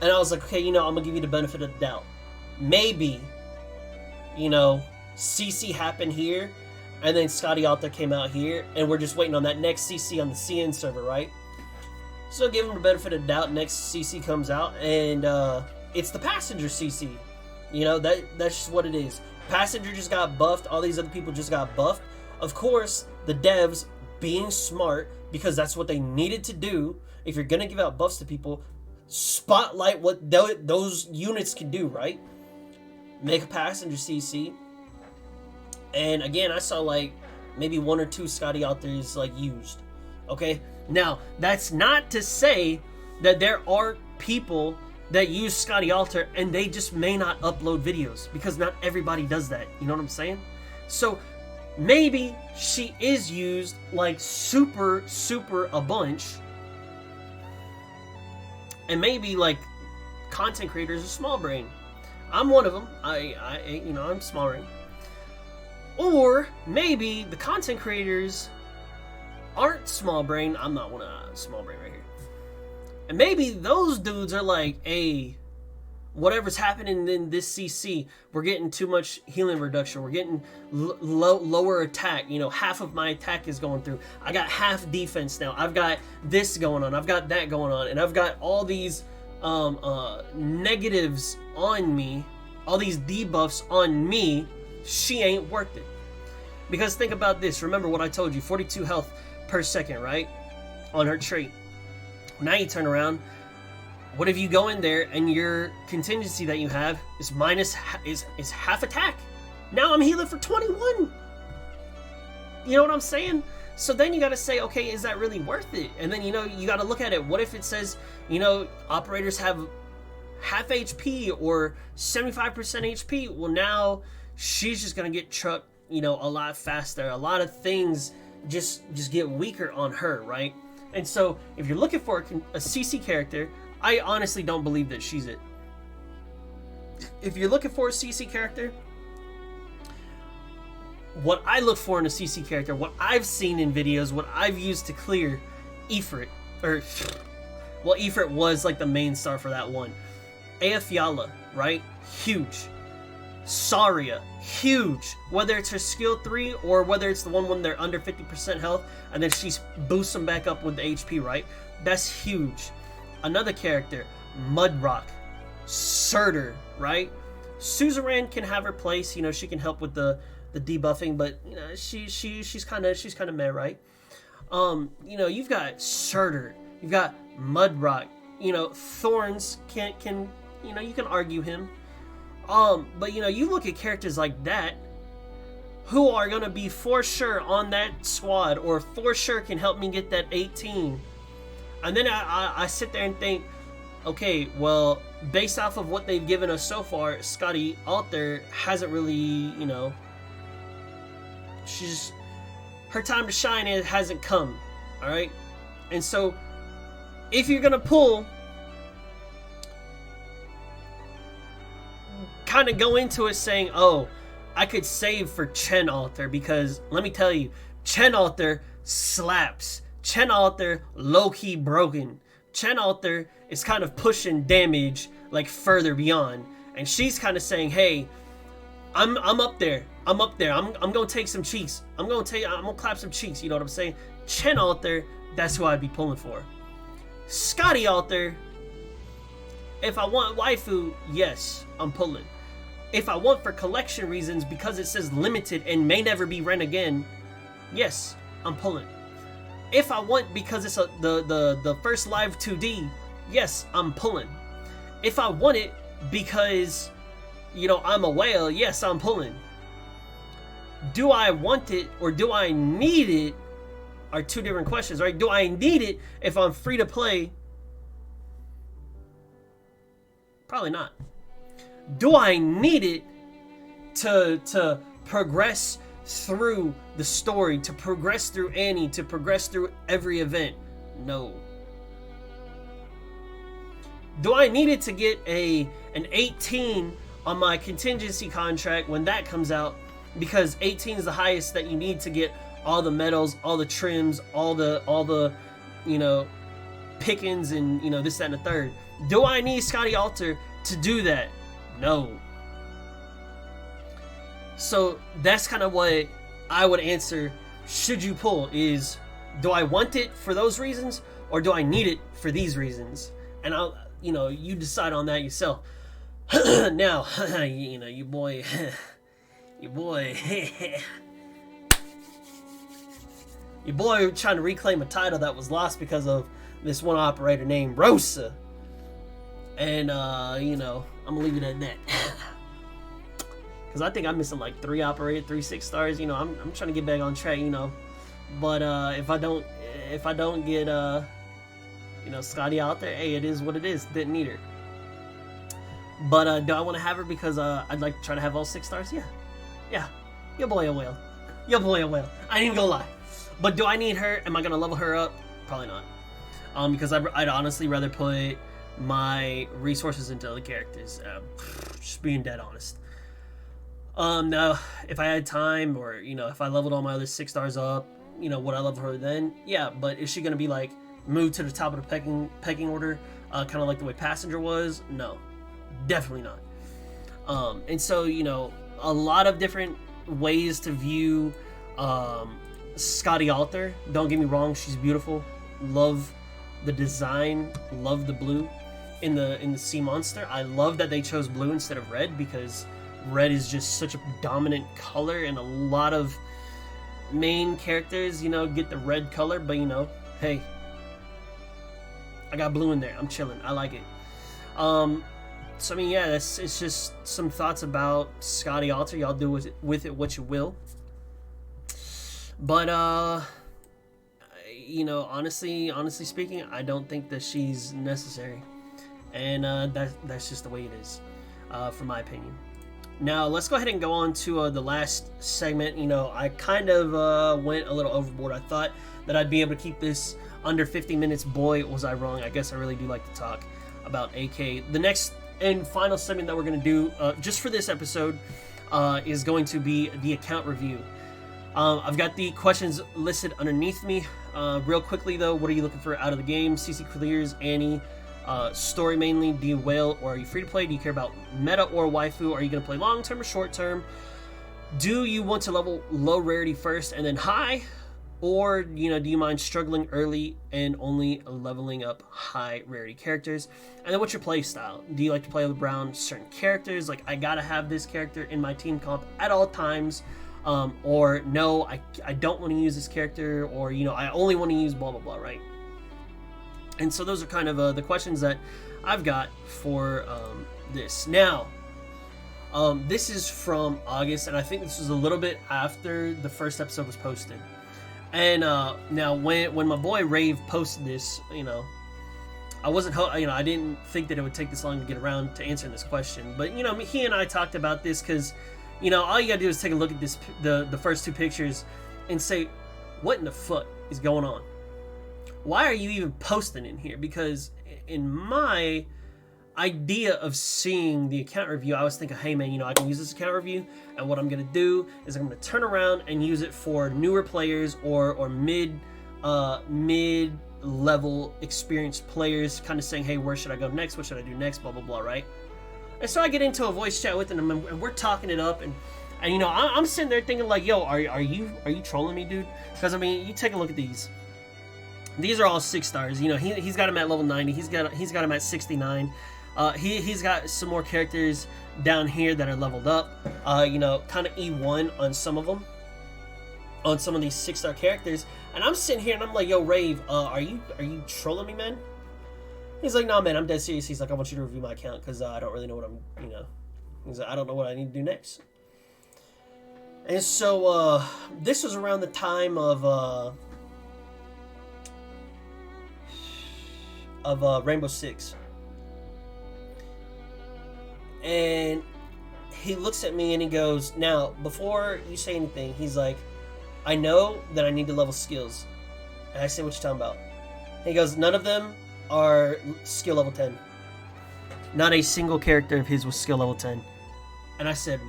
and I was like, okay, I'm gonna give you the benefit of the doubt. Maybe, CC happened here, and then Scotty Alter came out here, and we're just waiting on that next CC on the CN server, right? So give him the benefit of the doubt, next CC comes out, and it's the passenger CC. That's just what it is. Passenger just got buffed, all these other people just got buffed. Of course, the devs, being smart, because that's what they needed to do, if you're gonna give out buffs to people, spotlight what those units can do, right? Make a passenger CC. And again, I saw like maybe 1 or 2 Scotty Alters like used. Okay, now that's not to say that there are people that use Scotty Alter and they just may not upload videos, because not everybody does that. You know what I'm saying? So maybe she is used like super a bunch, and maybe like content creators are small brain. I'm one of them. I'm small brain. Or maybe the content creators aren't small brain. I'm not one of small brain right here. And maybe those dudes are like, hey, whatever's happening in this CC, we're getting too much healing reduction. We're getting lower attack. Half of my attack is going through. I got half defense now. I've got this going on. I've got that going on. And I've got all these negatives on me, all these debuffs on me. She ain't worth it. Because think about this. Remember what I told you, 42 health per second, right? On her trait. Now you turn around. What if you go in there and your contingency that you have is is half attack? Now I'm healing for 21. You know what I'm saying? So then you got to say, okay, is that really worth it? And then, you got to look at it. What if it says, operators have half HP or 75% HP? Well, now she's just going to get trucked, a lot faster. A lot of things just get weaker on her, right? And so if you're looking for a CC character, I honestly don't believe that she's it. If you're looking for a CC character, what I look for in a CC character, what I've seen in videos, what I've used to clear Ifrit, Ifrit was like the main star for that one. Ayafyala, right? Huge. Saria, huge. Whether it's her skill 3 or whether it's the one when they're under 50% health and then she boosts them back up with the HP, right? That's huge. Another character, Mudrock, Surtur, right? Suzerain can have her place, you know, she can help with the debuffing, but you know, she's kind of meh, right? You know, you've got Surtur, you've got Mudrock, you know, Thorns can you know, you can argue him. But you know, you look at characters like that who are gonna be for sure on that squad or for sure can help me get that 18. And then I sit there and think, okay, well, based off of what they've given us so far, Scotty Alter hasn't really, you know, her time to shine hasn't come, all right? And so, if you're gonna pull, kind of go into it saying, oh, I could save for Chen Alter, because let me tell you, Chen Alter slaps. Chen Alter low-key broken. Chen Alter is kind of pushing damage like further beyond, and she's kind of saying, hey, I'm up there. I'm gonna take some cheeks. I'm gonna clap some cheeks, you know what I'm saying? Chen Alter, that's who I'd be pulling for. Scotty Alter, if I want waifu, yes, I'm pulling. If I want for collection reasons because it says limited and may never be rent again, yes, I'm pulling. If I want because it's the first live 2D, yes, I'm pulling. If I want it because, you know, I'm a whale, yes, I'm pulling. Do I want it or do I need it are two different questions, right? Do I need it if I'm free to play? Probably not. Do I need it to progress through the story, to progress through Annie, to progress through every event? No. Do I need it to get an 18 on my contingency contract when that comes out? Because 18 is the highest that you need to get all the medals, all the trims, all the you know, pickings and, you know, this, that, and the third. Do I need Scotty Alter to do that? No. So that's kind of what I would answer. Should you pull is, do I want it for those reasons or do I need it for these reasons? And I'll, you know, you decide on that yourself. Now, you know, your boy trying to reclaim a title that was lost because of this one operator named Rosa. And, you know, I'm gonna leave it at that. Because I think I'm missing like 3 operator, 3 6-stars. You know, I'm trying to get back on track, you know. But if I don't get, you know, Scotty out there, hey, it is what it is. Didn't need her. But do I want to have her because I'd like to try to have all 6 stars? Yeah. Your boy a whale. I ain't even gonna lie. But do I need her? Am I gonna level her up? Probably not. Because I'd honestly rather put my resources into other characters. Just being dead honest. Now, if I had time, or, you know, if I leveled all my other 6 stars up, you know, would I level her then? Yeah, but is she gonna be like moved to the top of the pecking order, kind of like the way Passenger was? No, definitely not. And so, you know, a lot of different ways to view Scotty Alter. Don't get me wrong, she's beautiful. Love the design, love the blue in the sea monster. I love that they chose blue instead of red, because red is just such a dominant color, and a lot of main characters, you know, get the red color. But, you know, hey, I got blue in there. I'm chilling. I like it. So I mean, yeah, it's just some thoughts about Scotty Alter. Y'all do with it what you will. But you know, honestly speaking, I don't think that she's necessary, and that's just the way it is, from my opinion. Now let's go ahead and go on to the last segment. You know, I kind of went a little overboard. I thought that I'd be able to keep this under 50 minutes. Boy, was I wrong. I guess I really do like to talk about AK. The next and final segment that we're going to do just for this episode is going to be the account review. I've got the questions listed underneath me. Real quickly though, what are you looking for out of the game? CC clears, Annie, Story mainly, do you whale or are you free to play? Do you care about meta or waifu? Are you going to play long term or short term? Do you want to level low rarity first and then high? Or, do you mind struggling early and only leveling up high rarity characters? And then what's your play style? Do you like to play around certain characters? Like, I gotta have this character in my team comp at all times. Or, no, I don't want to use this character. Or, I only want to use blah, blah, blah, right? And so those are kind of the questions that I've got for this. Now, this is from August, and I think this was a little bit after the first episode was posted. And now when my boy Rave posted this, I wasn't, I didn't think that it would take this long to get around to answering this question. But he and I talked about this because, all you gotta do is take a look at this, the first two pictures, and say, what in the fuck is going on? Why are you even posting in here? Because in my idea of seeing the account review, I was thinking, hey man, I can use this account review, and what I'm gonna do is I'm gonna turn around and use it for newer players or mid level experienced players, kind of saying, hey, where should I go next? What should I do next? Blah blah blah, right? And so I get into a voice chat with him, and we're talking it up, and I'm sitting there thinking like, yo, are you trolling me, dude? Because you take a look at these. These are all 6 stars. He's got him at level 90. He's got him at 69. He's got some more characters down here that are leveled up. Kind of E1 on some of them, on some of these 6-star characters. And I'm sitting here and I'm like, yo, Rave, are you trolling me, man? He's like, nah, man, I'm dead serious. He's like, I want you to review my account because I don't really know what I'm, He's like, I don't know what I need to do next. And so this was around the time of Rainbow Six. And he looks at me and he goes, now, before you say anything, he's like, I know that I need to level skills. And I say, what you talking about? And he goes, none of them are skill level 10. Not a single character of his was skill level 10. And I said,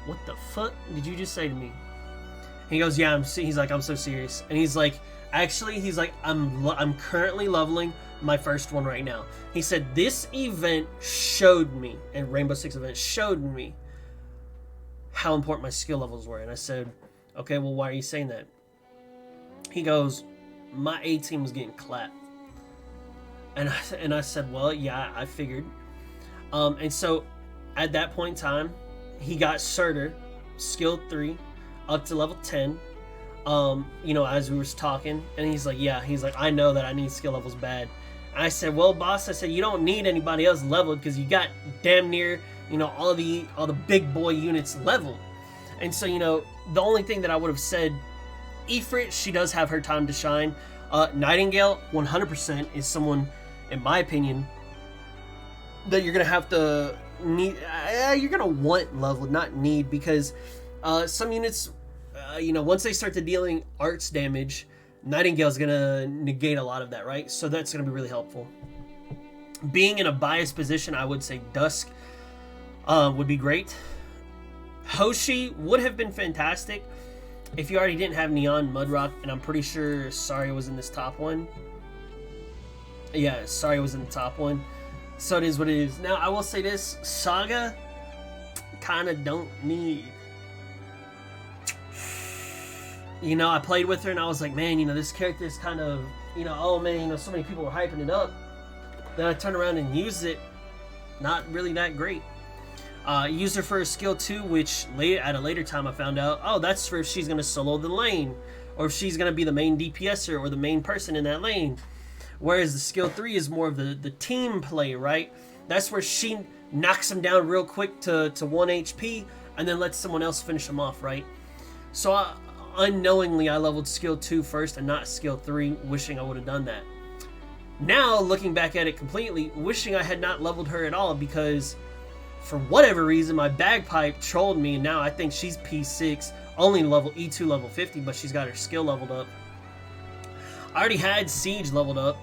what the fuck did you just say to me? And he goes, yeah, he's like, I'm so serious. And he's like, actually, he's like, I'm currently leveling my first one right now. He said, this event showed me, and Rainbow Six event showed me how important my skill levels were. And I said, okay, well, why are you saying that? He goes, my A team was getting clapped. And I said, well, yeah, I figured. And so at that point in time, he got Surtur, skill 3, up to level 10. As we were talking, and he's like, I know that I need skill levels bad. And I said, well, boss, I said, you don't need anybody else leveled because you got damn near, all the big boy units leveled. And so, the only thing that I would have said, Ifrit, she does have her time to shine. Nightingale, 100% is someone, in my opinion, that you're going to have to need, you're going to want leveled, not need, because some units, once they start to dealing arts damage, Nightingale's gonna negate a lot of that, right? So that's gonna be really helpful. Being in a biased position, I would say Dusk would be great. Hoshi would have been fantastic if you already didn't have Neon Mudrock, and I'm pretty sure Sari was in this top one. Yeah, Sari was in the top one. So it is what it is. Now, I will say this, Saga kind of don't need. I played with her and I was like, man, this character is kind of, oh man, so many people were hyping it up. Then I turned around and used it. Not really that great. Used her for a skill 2, which at a later time I found out, oh, that's for if she's going to solo the lane. Or if she's going to be the main DPSer or the main person in that lane. Whereas the skill 3 is more of the team play, right? That's where she knocks him down real quick to 1 HP and then lets someone else finish him off, right? So unknowingly, I leveled skill 2 first and not skill 3, wishing I would have done that. Now, looking back at it completely, wishing I had not leveled her at all because for whatever reason, my bagpipe trolled me and now I think she's P6, only level E2 level 50, but she's got her skill leveled up. I already had Siege leveled up.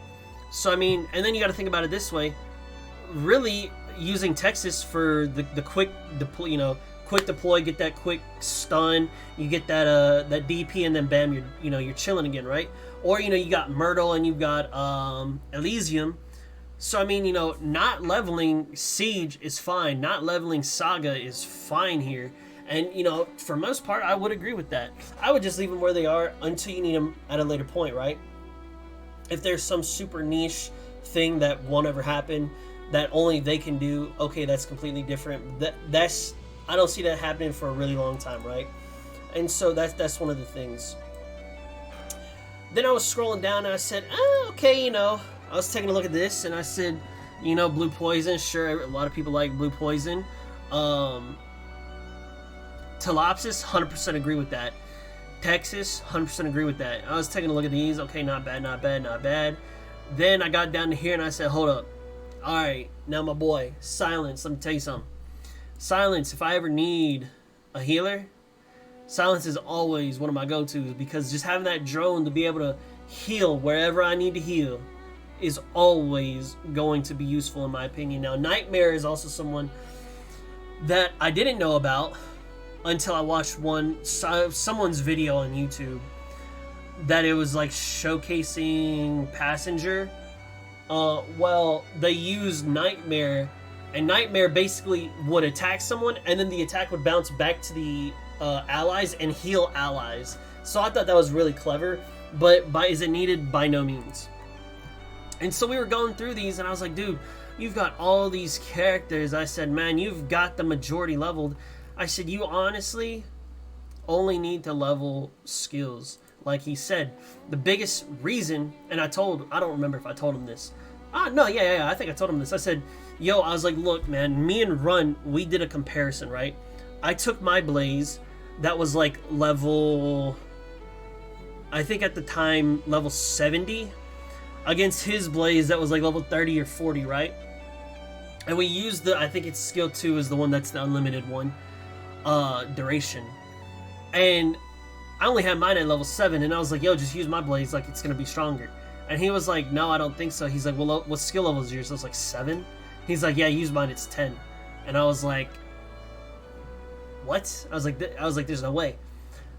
So, and then you got to think about it this way. Really, using Texas for the quick deploy, quick deploy, get that quick stun, you get that DP, and then bam, you're chilling again, right? Or you got Myrtle and you've got Elysium. So I mean, you know, not leveling Siege is fine, not leveling Saga is fine here. And, you know, for most part, I would agree with that. I would just leave them where they are until you need them at a later point, right? If there's some super niche thing that won't ever happen, that only they can do, okay, that's completely different. That's I don't see that happening for a really long time, right? And so that's one of the things. Then I was scrolling down and I said, okay, you know, I was taking a look at this and I said, you know, blue poison, sure, a lot of people like blue poison. Telopsis, 100% agree with that. Texas, 100% agree with that. I was taking a look at these. Okay, not bad, not bad, not bad. Then I got down to here and I said, hold up. All right, now my boy, Silence. Let me tell you something. Silence, if I ever need a healer, Silence is always one of my go-tos, because just having that drone to be able to heal wherever I need to heal is always going to be useful in my opinion. Now, Nightmare is also someone that I didn't know about until I watched someone's video on YouTube, that it was like showcasing Passenger. Well, they used Nightmare, and Nightmare basically would attack someone, and then the attack would bounce back to the allies and heal allies. So I thought that was really clever, but is it needed? By no means. And so we were going through these, and I was like, dude, you've got all these characters. I said, man, you've got the majority leveled. I said, you honestly only need to level skills. Like he said, the biggest reason, and I don't remember if I told him this. No, yeah, I think I told him this. I said, yo, I was like, look, man, me and Run, we did a comparison, right? I took my Blaze that was like level, I think at the time, level 70, against his Blaze that was like level 30 or 40, right? And we used I think it's skill 2 is the one that's the unlimited one, duration. And I only had mine at level 7, and I was like, yo, just use my Blaze, like it's gonna be stronger. And he was like, no, I don't think so. He's like, well, what skill level is yours? I was like, 7. He's like, yeah, use mine, it's 10. And I was like, what? I was like, there's no way.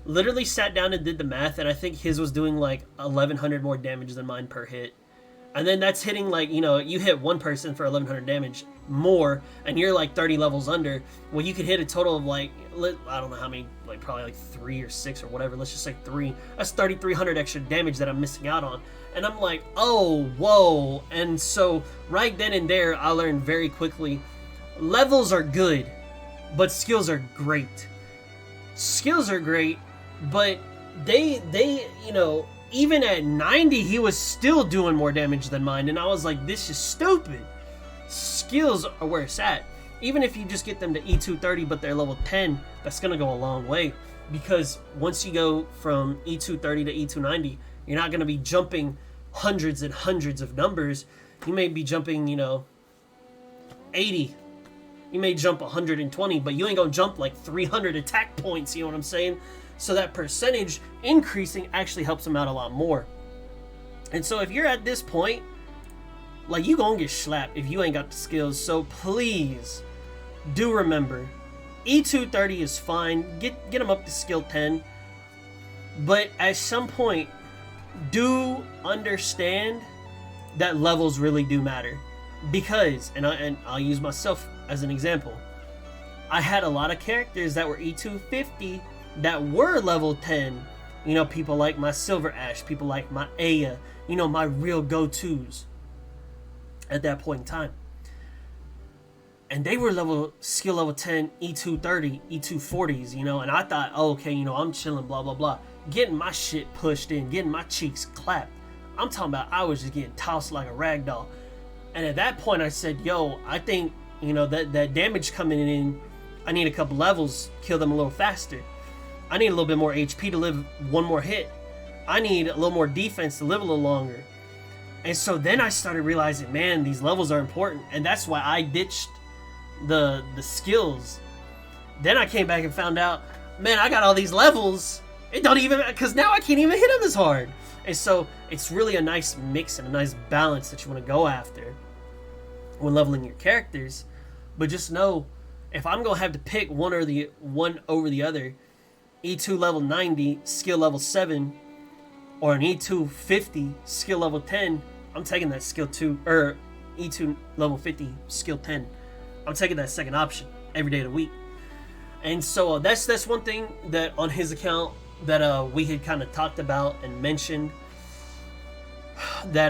Literally sat down and did the math, and I think his was doing like 1100 more damage than mine per hit. And then that's hitting, like, you know, you hit one person for 1100 damage more, and you're like 30 levels under. Well, you could hit a total of like, I don't know how many, like probably like 3 or 6 or whatever. Let's just say 3. That's 3,300 extra damage that I'm missing out on. And I'm like, oh, whoa. And so right then and there, I learned very quickly, levels are good, but skills are great. Skills are great, but they, you know, even at 90, he was still doing more damage than mine. And I was like, this is stupid. Skills are where it's at. Even if you just get them to E230, but they're level 10, that's going to go a long way. Because once you go from E230 to E290, you're not going to be jumping hundreds and hundreds of numbers. You may be jumping, you know, 80. You may jump 120, but you ain't going to jump like 300 attack points, you know what I'm saying? So that percentage increasing actually helps them out a lot more. And so if you're at this point, like, you gonna get slapped if you ain't got the skills. So please do remember, E230 is fine. Get them up to skill 10. But at some point, do understand that levels really do matter. Because, and I'll use myself as an example, I had a lot of characters that were E250 that were level 10. You know, people like my Silver Ash, people like my Aya, you know, my real go-tos at that point in time. And they were skill level 10, E230, E240s, you know, and I thought, oh, okay, you know, I'm chilling, blah, blah, blah. Getting my shit pushed in, getting my cheeks clapped. I'm talking about I was just getting tossed like a rag doll. And at that point I said, yo, I think, you know, that damage coming in, I need a couple levels, kill them a little faster. I need a little bit more HP to live one more hit. I need a little more defense to live a little longer. And so then I started realizing, man, these levels are important. And that's why I ditched the skills. Then I came back and found out, man, I got all these levels. It don't even, because now I can't even hit them as hard. And so it's really a nice mix and a nice balance that you want to go after when leveling your characters. But just know, if I'm going to have to pick one over the other, E2 level 90, skill level 7, or an E2 50, skill level 10, I'm taking that skill 2, or E2 level 50, skill 10. I'm taking that second option every day of the week. And so that's one thing that on his account that we had kind of talked about and mentioned, that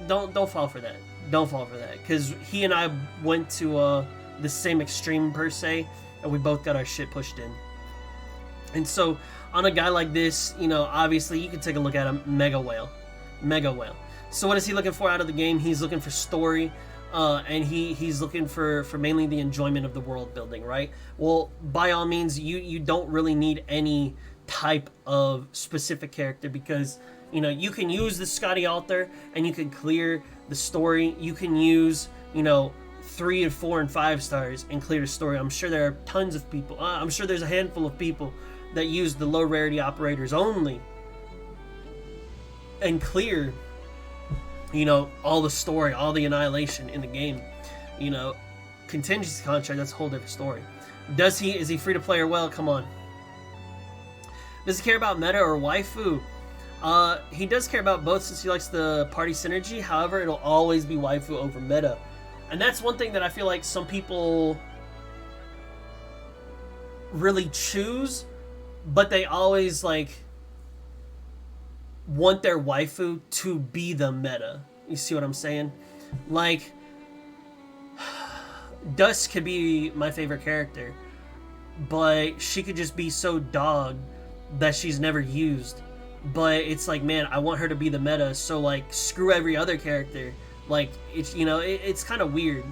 don't fall for that. Don't fall for that, because he and I went to the same extreme per se, and we both got our shit pushed in. And so on a guy like this, you know, obviously you can take a look at him. Mega whale. So what is he looking for out of the game? He's looking for story, and he's looking for mainly the enjoyment of the world building, right? Well, by all means, you don't really need any type of specific character, because, you know, you can use the Scotty Alter and you can clear the story. You can use, you know, 3 and 4 and 5 stars and clear the story. I'm sure there are tons of people. I'm sure there's a handful of people that use the low rarity operators only and clear, you know, all the story, all the annihilation in the game. You know, contingency contract, that's a whole different story. Is he free to play or well? Come on. Does he care about meta or waifu? He does care about both, since he likes the party synergy. However, it'll always be waifu over meta. And that's one thing that I feel like some people really choose, but they always like want their waifu to be the meta. You see what I'm saying? Like, Dusk could be my favorite character, but she could just be so dog that she's never used. But it's like, man, I want her to be the meta, so like screw every other character. Like, it's, you know, it's kind of weird.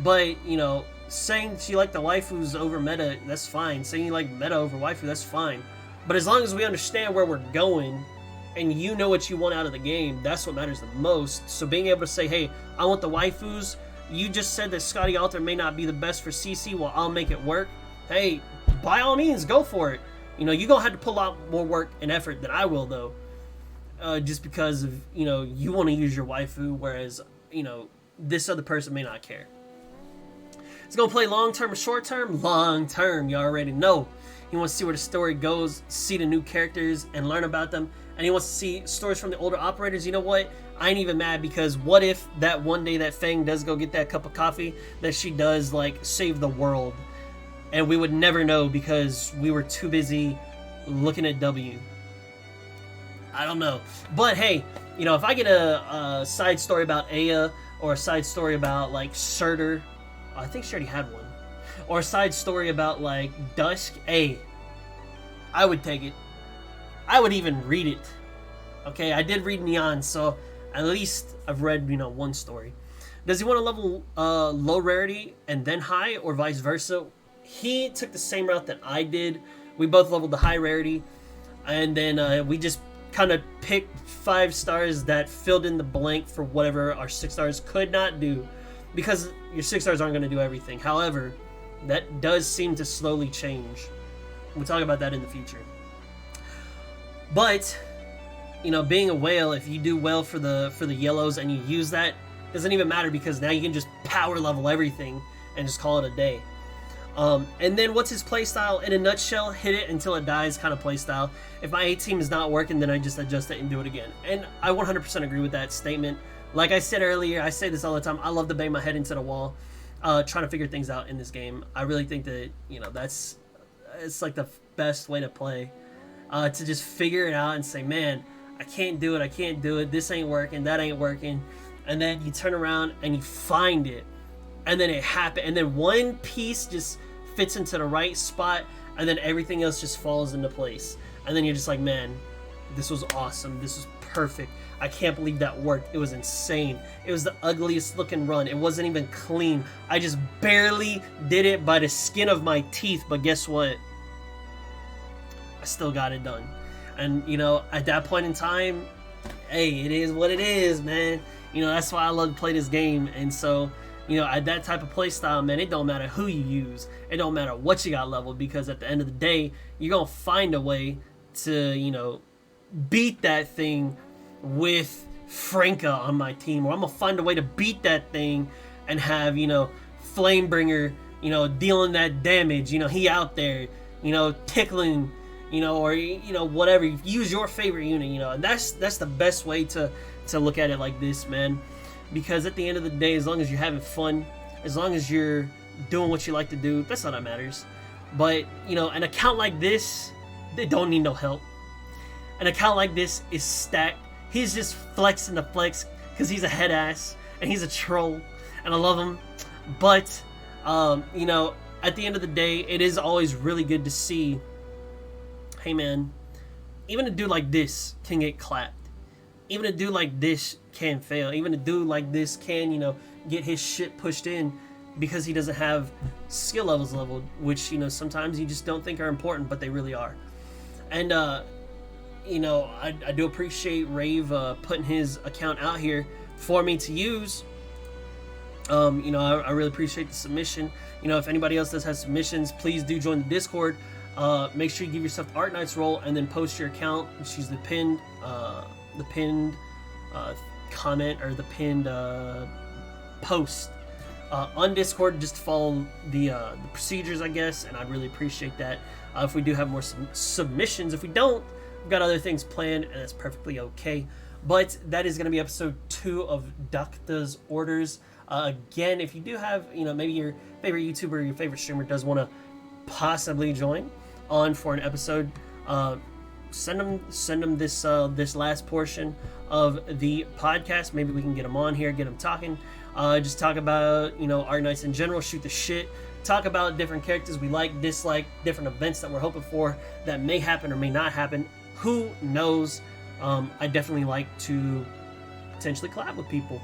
But, you know, saying you like the waifus over meta, that's fine. Saying you like meta over waifu, that's fine. But as long as we understand where we're going and you know what you want out of the game, that's what matters the most. So being able to say, hey, I want the waifus. You just said that Scotty Alter may not be the best for CC, well, I'll make it work. Hey, by all means, go for it. You know, you're going to have to pull out more work and effort than I will, though. Just because of, you know, you want to use your waifu, whereas, you know, this other person may not care. It's going to play long-term or short-term? Long-term, you already know. He wants to see where the story goes, see the new characters, and learn about them. And he wants to see stories from the older operators. You know what? I ain't even mad, because what if that one day that Fang does go get that cup of coffee, that she does, like, save the world? And we would never know because we were too busy looking at W. I don't know. But hey, you know, if I get a side story about Aya, or a side story about, like, Surtur, I think she already had one, or a side story about, like, Dusk, hey, I would take it. I would even read it. Okay, I did read Neon, so at least I've read, you know, one story. Does he want to level low rarity and then high, or vice versa? He took the same route that I did. We both leveled the high rarity, and then we just kind of picked 5 stars that filled in the blank for whatever our 6 stars could not do, because your 6 stars aren't going to do everything. However, that does seem to slowly change. We'll talk about that in the future. But, you know, being a whale, if you do well for the yellows and you use that, doesn't even matter, because now you can just power level everything and just call it a day. And then what's his playstyle? In a nutshell, hit it until it dies kind of playstyle. If my A team is not working, then I just adjust it and do it again. And I 100% agree with that statement. Like I said earlier, I say this all the time, I love to bang my head into the wall, trying to figure things out in this game. I really think that, you know, it's like the best way to play. To just figure it out and say, man, I can't do it, this ain't working, that ain't working. And then you turn around and you find it. And then it happened, and then one piece just fits into the right spot, and then everything else just falls into place. And then you're just like, man, this was awesome. This was perfect. I can't believe that worked. It was insane. It was the ugliest looking run. It wasn't even clean. I just barely did it by the skin of my teeth, but guess what? I still got it done. And, you know, at that point in time, hey, it is what it is, man. You know, that's why I love to play this game. And so, you know, at that type of play style, man, it don't matter who you use. It don't matter what you got leveled, because at the end of the day, you're going to find a way to, you know, beat that thing with Franca on my team. Or I'm going to find a way to beat that thing and have, you know, Flamebringer, you know, dealing that damage. You know, he out there, you know, tickling, you know, or, you know, whatever. Use your favorite unit, you know. And that's the best way to look at it like this, man. because at the end of the day, as long as you're having fun, as long as you're doing what you like to do, that's all that matters. But, you know, an account like this, they don't need no help. An account like this is stacked. He's just flexing the flex because he's a head ass and he's a troll, and I love him. But, you know, at the end of the day, it is always really good to see, hey man, even a dude like this can get clapped. Even a dude like this can fail. Even a dude like this can, you know, get his shit pushed in because he doesn't have skill levels leveled, which, you know, sometimes you just don't think are important, but they really are. And, you know, I do appreciate Rave putting his account out here for me to use. You know, I really appreciate the submission. You know, if anybody else does have submissions, please do join the Discord. Make sure you give yourself the Arknights role and then post your account. Just use the pinned comment or the pinned post on Discord, just to follow the procedures, I guess, and I'd really appreciate that. If we do have more submissions, if we don't, we've got other things planned, and that's perfectly okay. But that is going to be episode 2 of Dokutah's Orders. Again, if you do have, you know, maybe your favorite YouTuber or your favorite streamer does want to possibly join on for an episode, send them this last portion of the podcast. Maybe we can get them on here, get them talking. Just talk about, you know, Arknights in general, shoot the shit, talk about different characters we like, dislike, different events that we're hoping for that may happen or may not happen. Who knows? I definitely like to potentially collab with people.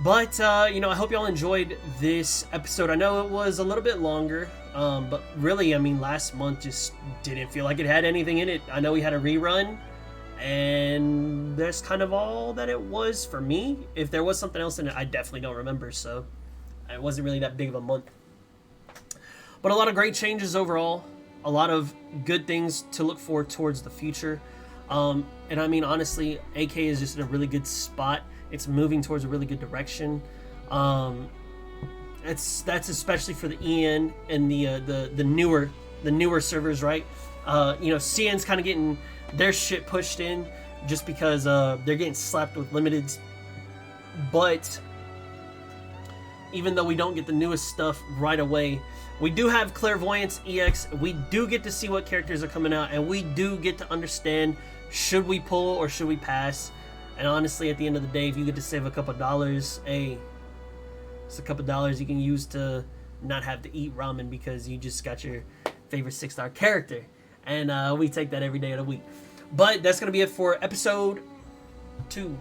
But, you know, I hope y'all enjoyed this episode. I know it was a little bit longer, but really, I mean, last month just didn't feel like it had anything in it. I know we had a rerun, and that's kind of all that it was for me. If there was something else in it, I definitely don't remember, so it wasn't really that big of a month. But a lot of great changes overall, a lot of good things to look for towards the future. And I mean, honestly, AK is just in a really good spot. It's moving towards a really good direction. That's especially for the EN and the newer servers, right? You know, CN's kind of getting their shit pushed in just because they're getting slapped with limiteds. But even though we don't get the newest stuff right away, we do have Clairvoyance EX. We do get to see what characters are coming out, and we do get to understand, should we pull or should we pass? And honestly, at the end of the day, if you get to save a couple dollars, hey, it's a couple dollars you can use to not have to eat ramen because you just got your favorite 6-star character. And we take that every day of the week. But that's going to be it for episode 2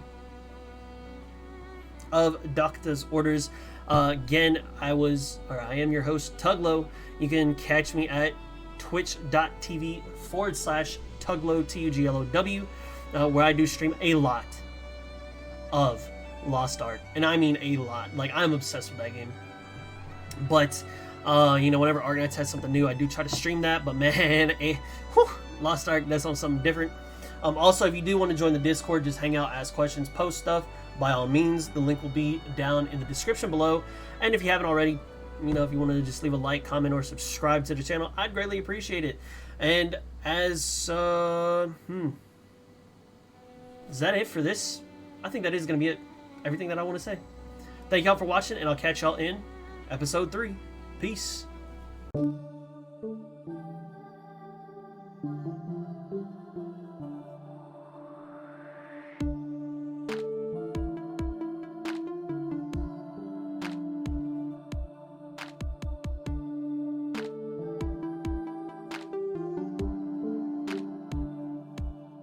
of Dokutah's Orders. Again, I am your host, Tuglow. You can catch me at twitch.tv/Tuglow, Tuglow, where I do stream a lot of Lost Ark. And I mean a lot. Like, I'm obsessed with that game. But, you know, whenever Arknights has something new, I do try to stream that. But man, Lost Ark, that's on something different. Also, if you do want to join the Discord, just hang out, ask questions, post stuff, by all means, the link will be down in the description below. And if you haven't already, you know, if you want to just leave a like, comment, or subscribe to the channel, I'd greatly appreciate it. And as is that it for this? I think that is going to be it. Everything that I want to say. Thank y'all for watching, and I'll catch y'all in episode 3. Peace.